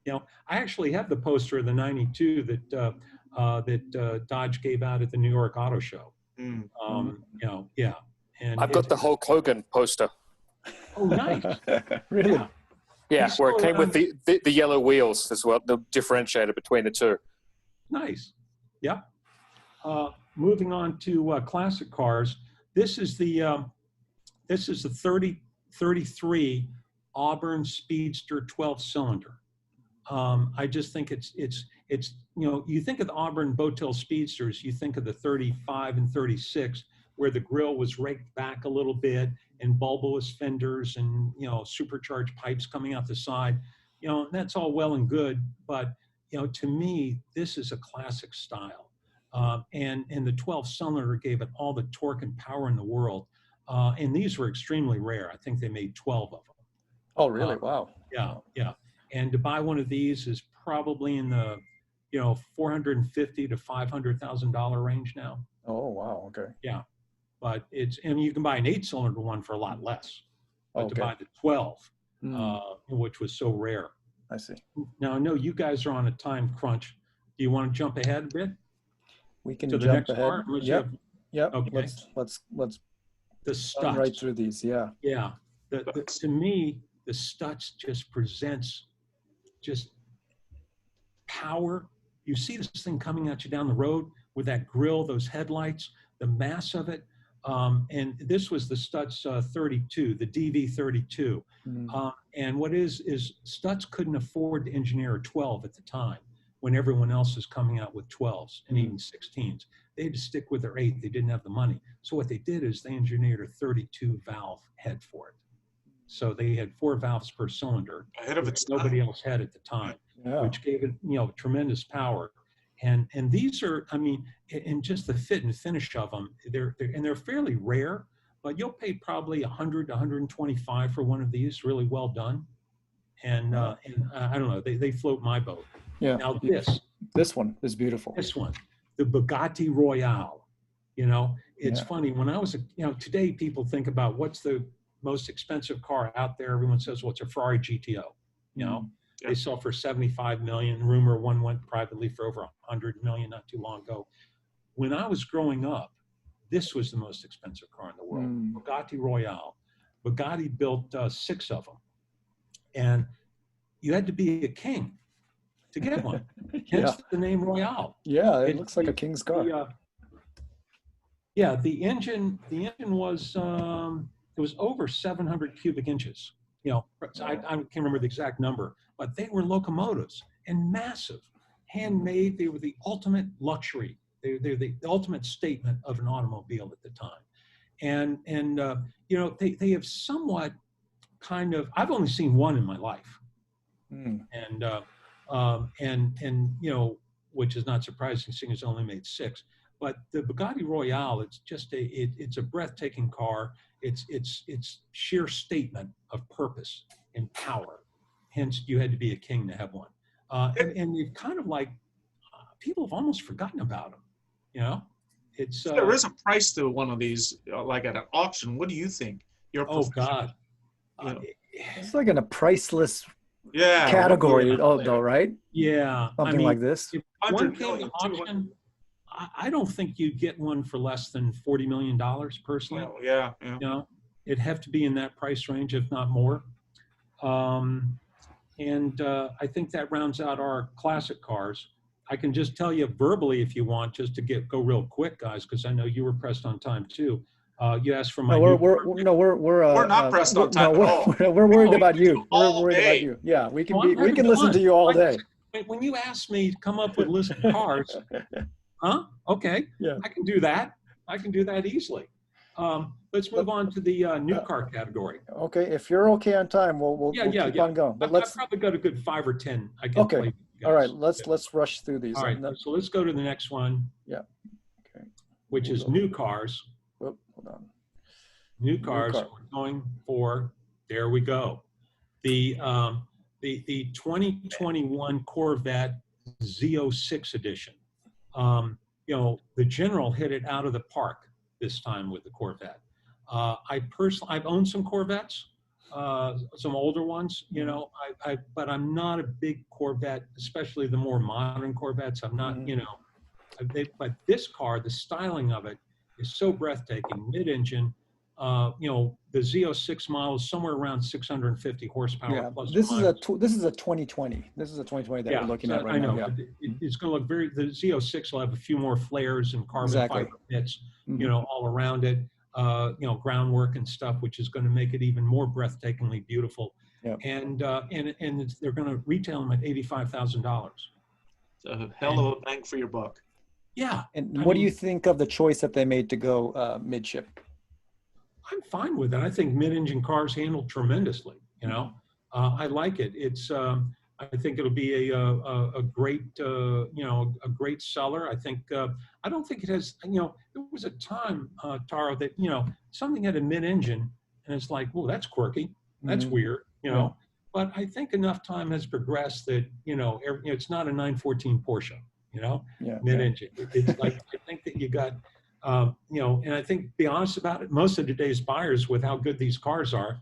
I actually have the poster of the 92 that Dodge gave out at the New York Auto Show. And I've got the Hulk Hogan poster. Oh, nice. Really? Yeah, where it came with the yellow wheels as well, the differentiator between the two. Nice. Yeah. Moving on to classic cars, this is the 33 Auburn Speedster 12-cylinder. I just think it's you think of the Auburn Boattail Speedsters, you think of the 35 and 36, where the grille was raked back a little bit and bulbous fenders and supercharged pipes coming out the side. That's all well and good, but to me this is a classic style. And the 12-cylinder gave it all the torque and power in the world. And these were extremely rare. I think they made 12 of them. Oh, really? Wow. Yeah. And to buy one of these is probably in the, $450,000 to $500,000 range now. Oh, wow. Okay. Yeah. But you can buy an 8-cylinder one for a lot less. But to buy the 12, which was so rare. I see. Now, I know you guys are on a time crunch. Do you want to jump ahead a bit? We can to the jump next ahead. Part? Yep. Okay. Let's the Stutz. right through these. Yeah. Yeah. To me, the Stutz just presents just power you see this thing coming at you down the road with that grill, those headlights, the mass of it. And this was the Stutz 32, the DV32. And what is Stutz couldn't afford to engineer a 12 at the time when everyone else is coming out with 12s and even 16s. They had to stick with their 8. They didn't have the money. So what they did is they engineered a 32 valve head for it. So they had 4 valves per cylinder, Ahead of its nobody time. else had at the time, Yeah. which gave it, tremendous power. And these are, I mean, and just the fit and finish of them, they're fairly rare, but you'll pay probably 100 to 125 for one of these, really well done. And I don't know, they float my boat. Yeah. Now This one is beautiful. this one, the Bugatti Royale, it's Yeah. funny. When I was, today people think about what's the most expensive car out there. Everyone says, well, it's a Ferrari GTO, They sell for 75 million. Rumor one went privately for over 100 million not too long ago. When I was growing up, this was the most expensive car in the world, Bugatti Royale. Bugatti built 6 of them. And you had to be a king to get one. Hence the name Royale. Yeah, it looks like a king's car. The engine was, it was over 700 cubic inches. I can't remember the exact number, but they were locomotives and massive, handmade. They were the ultimate luxury. They're the ultimate statement of an automobile at the time. And they have somewhat kind of, I've only seen one in my life. And which is not surprising, seeing it's only made 6. But the Bugatti Royale, it's just it's a breathtaking car. It's sheer statement of purpose and power. Hence, you had to be a king to have one. And you've kind of like, people have almost forgotten about them. It's there is a price to one of these, like at an auction. What do you think? Oh God, it's like in a priceless yeah category, though, right? Yeah, Something like this. If one came to auction, I don't think you'd get one for less than $40 million personally. Oh, yeah. It'd have to be in that price range, if not more. And I think that rounds out our classic cars. I can just tell you verbally if you want, just to go real quick, guys, because I know you were pressed on time too. You asked for my. We're not pressed on time at all. We're worried about you. We're worried about you. Yeah, we can listen to you all day. When you asked me to come up with a list of cars, okay, yeah, I can do that. I can do that easily. Let's move on to the new car category. Okay, if you're okay on time, we'll keep on going. But I've probably got a good 5 or 10. I can play with you guys. All right, let's rush through these. All right, so let's go to the next one. Yeah. Okay. Which is new cars. Whoop, hold on. New cars. We're going for. There we go. The 2021 Corvette Z06 Edition. The General hit it out of the park this time with the Corvette. I've owned some Corvettes, some older ones, but I'm not a big Corvette, especially the more modern Corvettes. I'm not, but this car, the styling of it is so breathtaking, mid-engine. The Z06 model is somewhere around 650 horsepower. Yeah, plus this is a 2020. This is a 2020 that we're looking at right now. Yeah. It's going to look the Z06 will have a few more flares and carbon fiber bits, all around it. Groundwork and stuff, which is going to make it even more breathtakingly beautiful. Yep. And they're going to retail them at $85,000. It's a hell of a bang for your buck. Yeah. And what do you think of the choice that they made to go midship? I'm fine with it. I think mid-engine cars handle tremendously. I like it. It's I think it'll be a great a great seller. I think I don't think it has. There was a time, Taro, that something had a mid-engine, and it's like, well, that's quirky, that's weird, But I think enough time has progressed that it's not a 914 Porsche, mid-engine. It's like I think that you got. And I think, to be honest about it, most of today's buyers, with how good these cars are,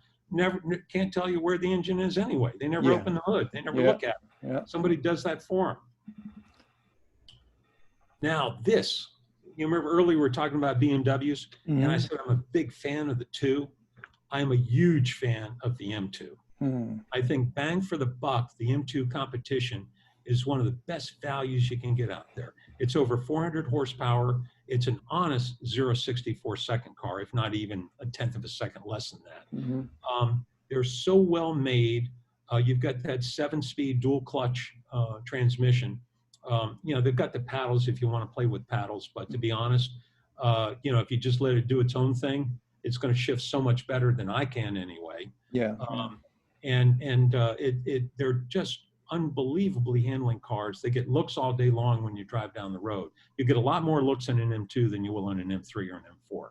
can't tell you where the engine is anyway. They never open the hood. They never look at it. Yeah. Somebody does that for them. Now, you remember earlier we were talking about BMWs, and I said I'm a big fan of the 2. I am a huge fan of the M2. I think bang for the buck, the M2 competition is one of the best values you can get out there. It's over 400 horsepower. It's an honest 0-64 second car, if not even a tenth of a second less than that. They're so well made. You've got that 7-speed dual clutch transmission. They've got the paddles if you want to play with paddles, but to be honest, if you just let it do its own thing, it's going to shift so much better than I can anyway. Yeah. They're just unbelievably handling cars. They get looks all day long when you drive down the road. You get a lot more looks in an M2 than you will in an M3 or an M4.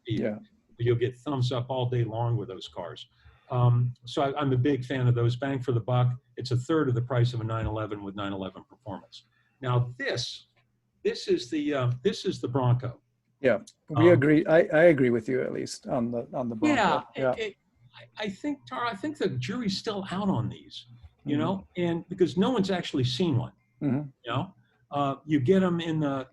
Yeah. You'll get thumbs up all day long with those cars. So I'm a big fan of those. Bang for the buck. It's a third of the price of a 911 with 911 performance. Now this is the Bronco. Yeah, we agree. I agree with you at least on the Bronco. Yeah. I think, Tara, the jury's still out on these, and because no one's actually seen one. You get them in the,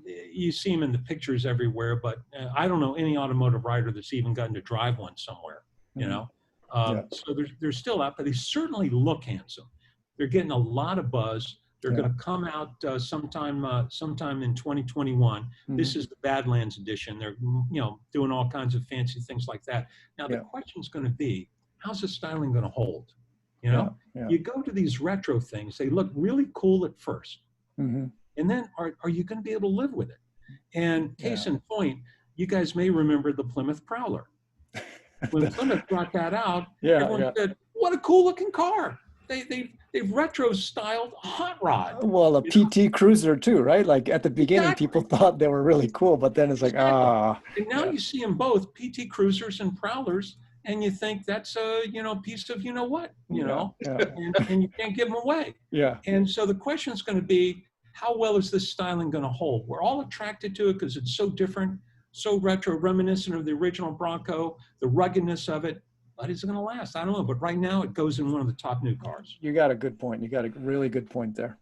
you see them in the pictures everywhere, but I don't know any automotive writer that's even gotten to drive one somewhere. So they're still out, but they certainly look handsome. They're getting a lot of buzz. They're going to come out sometime in 2021. This is the Badlands edition. They're doing all kinds of fancy things like that. Now the question's going to be, how's the styling going to hold? You go to these retro things. They look really cool at first, and then are you going to be able to live with it? And case in point, you guys may remember the Plymouth Prowler. When Plymouth brought that out, everyone said, "What a cool looking car!" They've retro styled a hot rod. Well, a PT Cruiser too, right? Like at the beginning, people thought they were really cool, but then it's like, And now you see them both, PT Cruisers and Prowlers, and you think that's a piece of and you can't give them away. Yeah. And so the question is going to be, how well is this styling going to hold? We're all attracted to it because it's so different, so retro, reminiscent of the original Bronco, the ruggedness of it. But is it going to last? I don't know. But right now, it goes in one of the top new cars. You got a good point. You got a really good point there.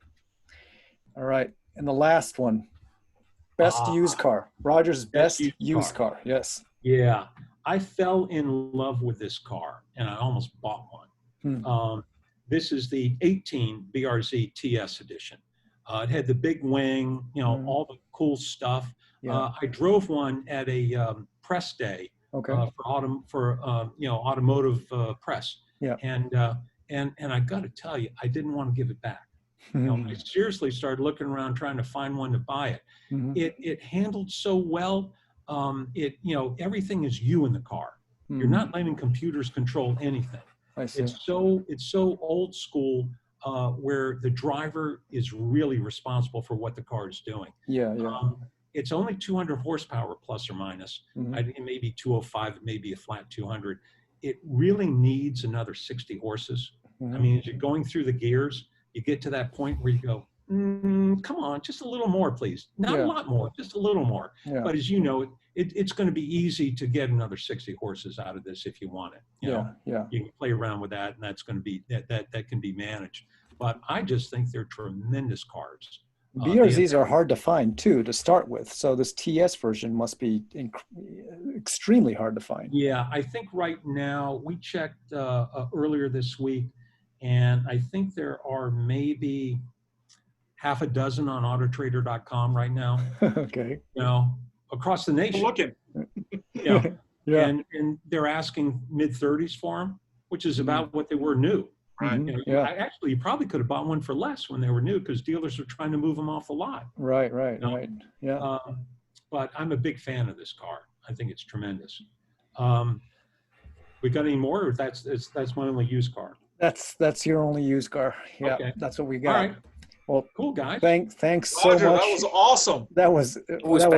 All right. And the last one, best used car. Roger's best used car. Yes. Yeah. I fell in love with this car, and I almost bought one. This is the 18 BRZ TS edition. It had the big wing, all the cool stuff. Yeah. I drove one at a press day. Okay. For automotive press. Yeah. And I got to tell you, I didn't want to give it back. I seriously started looking around trying to find one to buy it. It handled so well. Everything is you in the car. You're not letting computers control anything. I see. It's so old school where the driver is really responsible for what the car is doing. Yeah. It's only 200 horsepower plus or minus. It may be 205, it may be a flat 200. It really needs another 60 horses. I mean, as you're going through the gears, you get to that point where you go, come on, just a little more, please. Not a lot more, just a little more. Yeah. But as you know, it's going to be easy to get another 60 horses out of this if you want it. You can play around with that, and that's going to be that can be managed. But I just think they're tremendous cars. BRZs are hard to find too, to start with. So this TS version must be extremely hard to find. Yeah, I think right now, we checked earlier this week, and I think there are maybe half a dozen on autotrader.com right now. Okay. Across the nation. Looking. And they're asking mid-30s for them, which is about what they were new. Right. You probably could have bought one for less when they were new because dealers are trying to move them off the lot. Right. Yeah. But I'm a big fan of this car. I think it's tremendous. We got any more, or that's my only used car? That's your only used car. Yeah, okay. That's what we got. All right. Well, cool, guys. Thanks Roger, so much. That was awesome. That was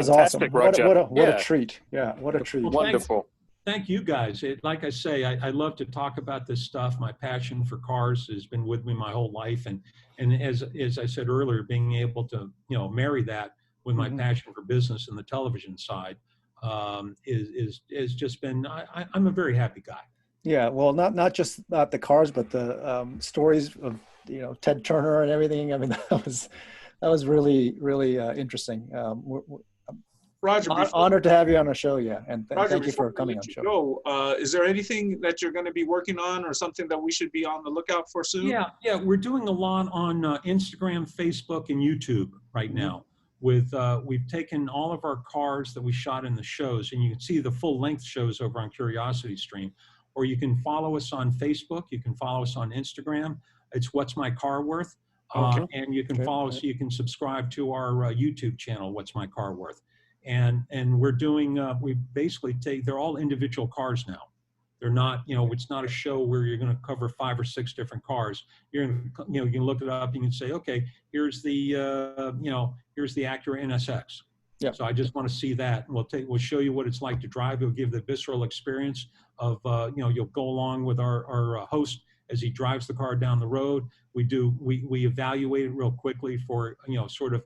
awesome. Roger. What a treat. Yeah, what a treat. Well, wonderful. Thank you, guys. Like I say, I love to talk about this stuff. My passion for cars has been with me my whole life, and as I said earlier, being able to marry that with my passion for business and the television side is just been. I'm a very happy guy. Yeah, well, not just about the cars, but the stories of Ted Turner and everything. I mean, that was really interesting. Roger, Honored to have you on the show, yeah. And Roger, thank you before for coming on we the let show. you go, is there anything that you're going to be working on or something that we should be on the lookout for soon? Yeah, we're doing a lot on Instagram, Facebook, and YouTube right now. With we've taken all of our cars that we shot in the shows, and you can see the full-length shows over on Curiosity Stream, or you can follow us on Facebook. You can follow us on Instagram. It's What's My Car Worth, and you can follow us. You can subscribe to our YouTube channel, What's My Car Worth, and we're doing. We basically they're all individual cars now. They're not, it's not a show where you're going to cover 5 or 6 different cars. You're going to, you can look it up. You can say, okay, here's the, here's the Acura NSX. Yeah. So I just want to see that. And we'll show you what it's like to drive. We'll give the visceral experience of, you'll go along with our host as he drives the car down the road. We evaluate it real quickly for, sort of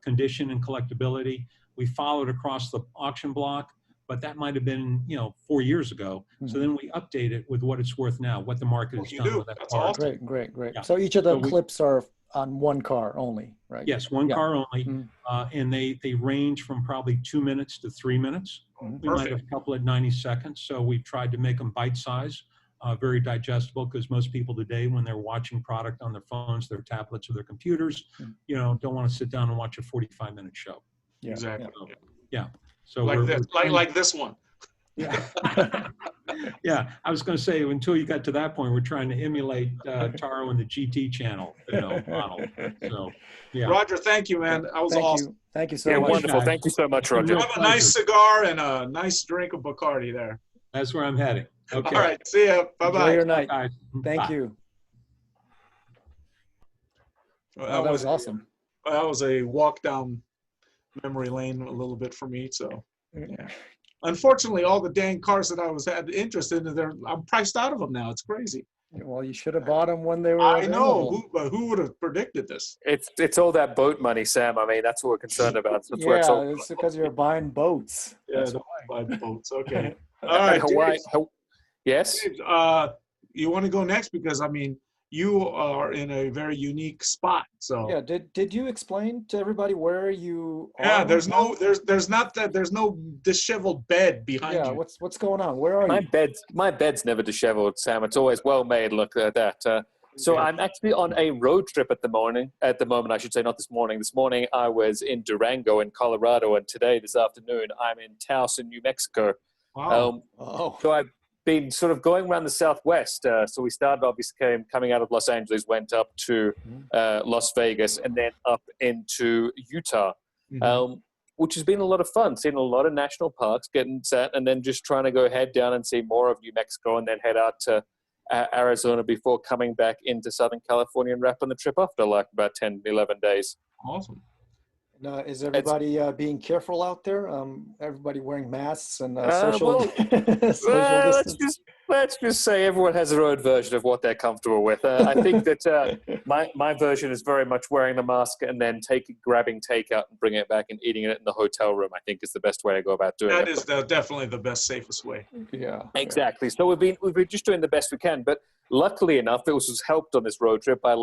condition and collectability. We followed across the auction block. But that might have been, 4 years ago. So then we update it with what it's worth now, what the market has done with that car. Awesome. Great. Yeah. So each of the clips are on one car only, right? Yes, one car only. And they range from probably 2 minutes to 3 minutes. We might have a couple at 90 seconds. So we've tried to make them bite-size, very digestible, because most people today, when they're watching product on their phones, their tablets, or their computers, don't want to sit down and watch a 45-minute show. Yeah. Exactly. So, yeah. So like this one. Yeah. Yeah. I was going to say, until you got to that point, we're trying to emulate Taro and the GT channel, model. So, yeah. Roger, thank you, man. That was awesome. Thank you so much. Wonderful. Thank you so much, Roger. Have a nice cigar and a nice drink of Bacardi there. That's where I'm heading. Okay. All right. See ya. Bye-bye. Enjoy your night. Bye. Thank you. Well, that was awesome. That was a walk down memory lane a little bit for me. So, yeah. Unfortunately, all the dang cars that I had interest in, I'm priced out of them now. It's crazy. Well, you should have bought them when they were available. I know. Who would have predicted this? It's all that boat money, Sam. I mean, that's what we're concerned about. That's it's because you're buying boats. Yeah, buying boats. Okay. All right. Hawaii. Yes. James, you want to go next because you are in a very unique spot. So yeah, did you explain to everybody where you are? Yeah, there's no disheveled bed behind you. Yeah, what's going on? Where are you? My bed's never disheveled, Sam. It's always well made. Look at that. So I'm actually on a road trip at the moment, I should say, not this morning. This morning I was in Durango in Colorado, and this afternoon, I'm in Taos in New Mexico. Wow. So I've been sort of going around the Southwest. So we started, obviously, coming out of Los Angeles, went up to Las Vegas, and then up into Utah, which has been a lot of fun. Seeing a lot of national parks, getting set, and then just trying to head down and see more of New Mexico, and then head out to Arizona before coming back into Southern California and wrapping the trip after about 10, 11 days. Awesome. Is everybody being careful out there? Everybody wearing masks and social distance? Let's just say everyone has their own version of what they're comfortable with. I think that my version is very much wearing the mask and then grabbing takeout and bringing it back and eating it in the hotel room. I think is the best way to go about doing it. That is definitely the best, safest way. Yeah, exactly. So we've been just doing the best we can, but luckily enough, it was helped on this road trip by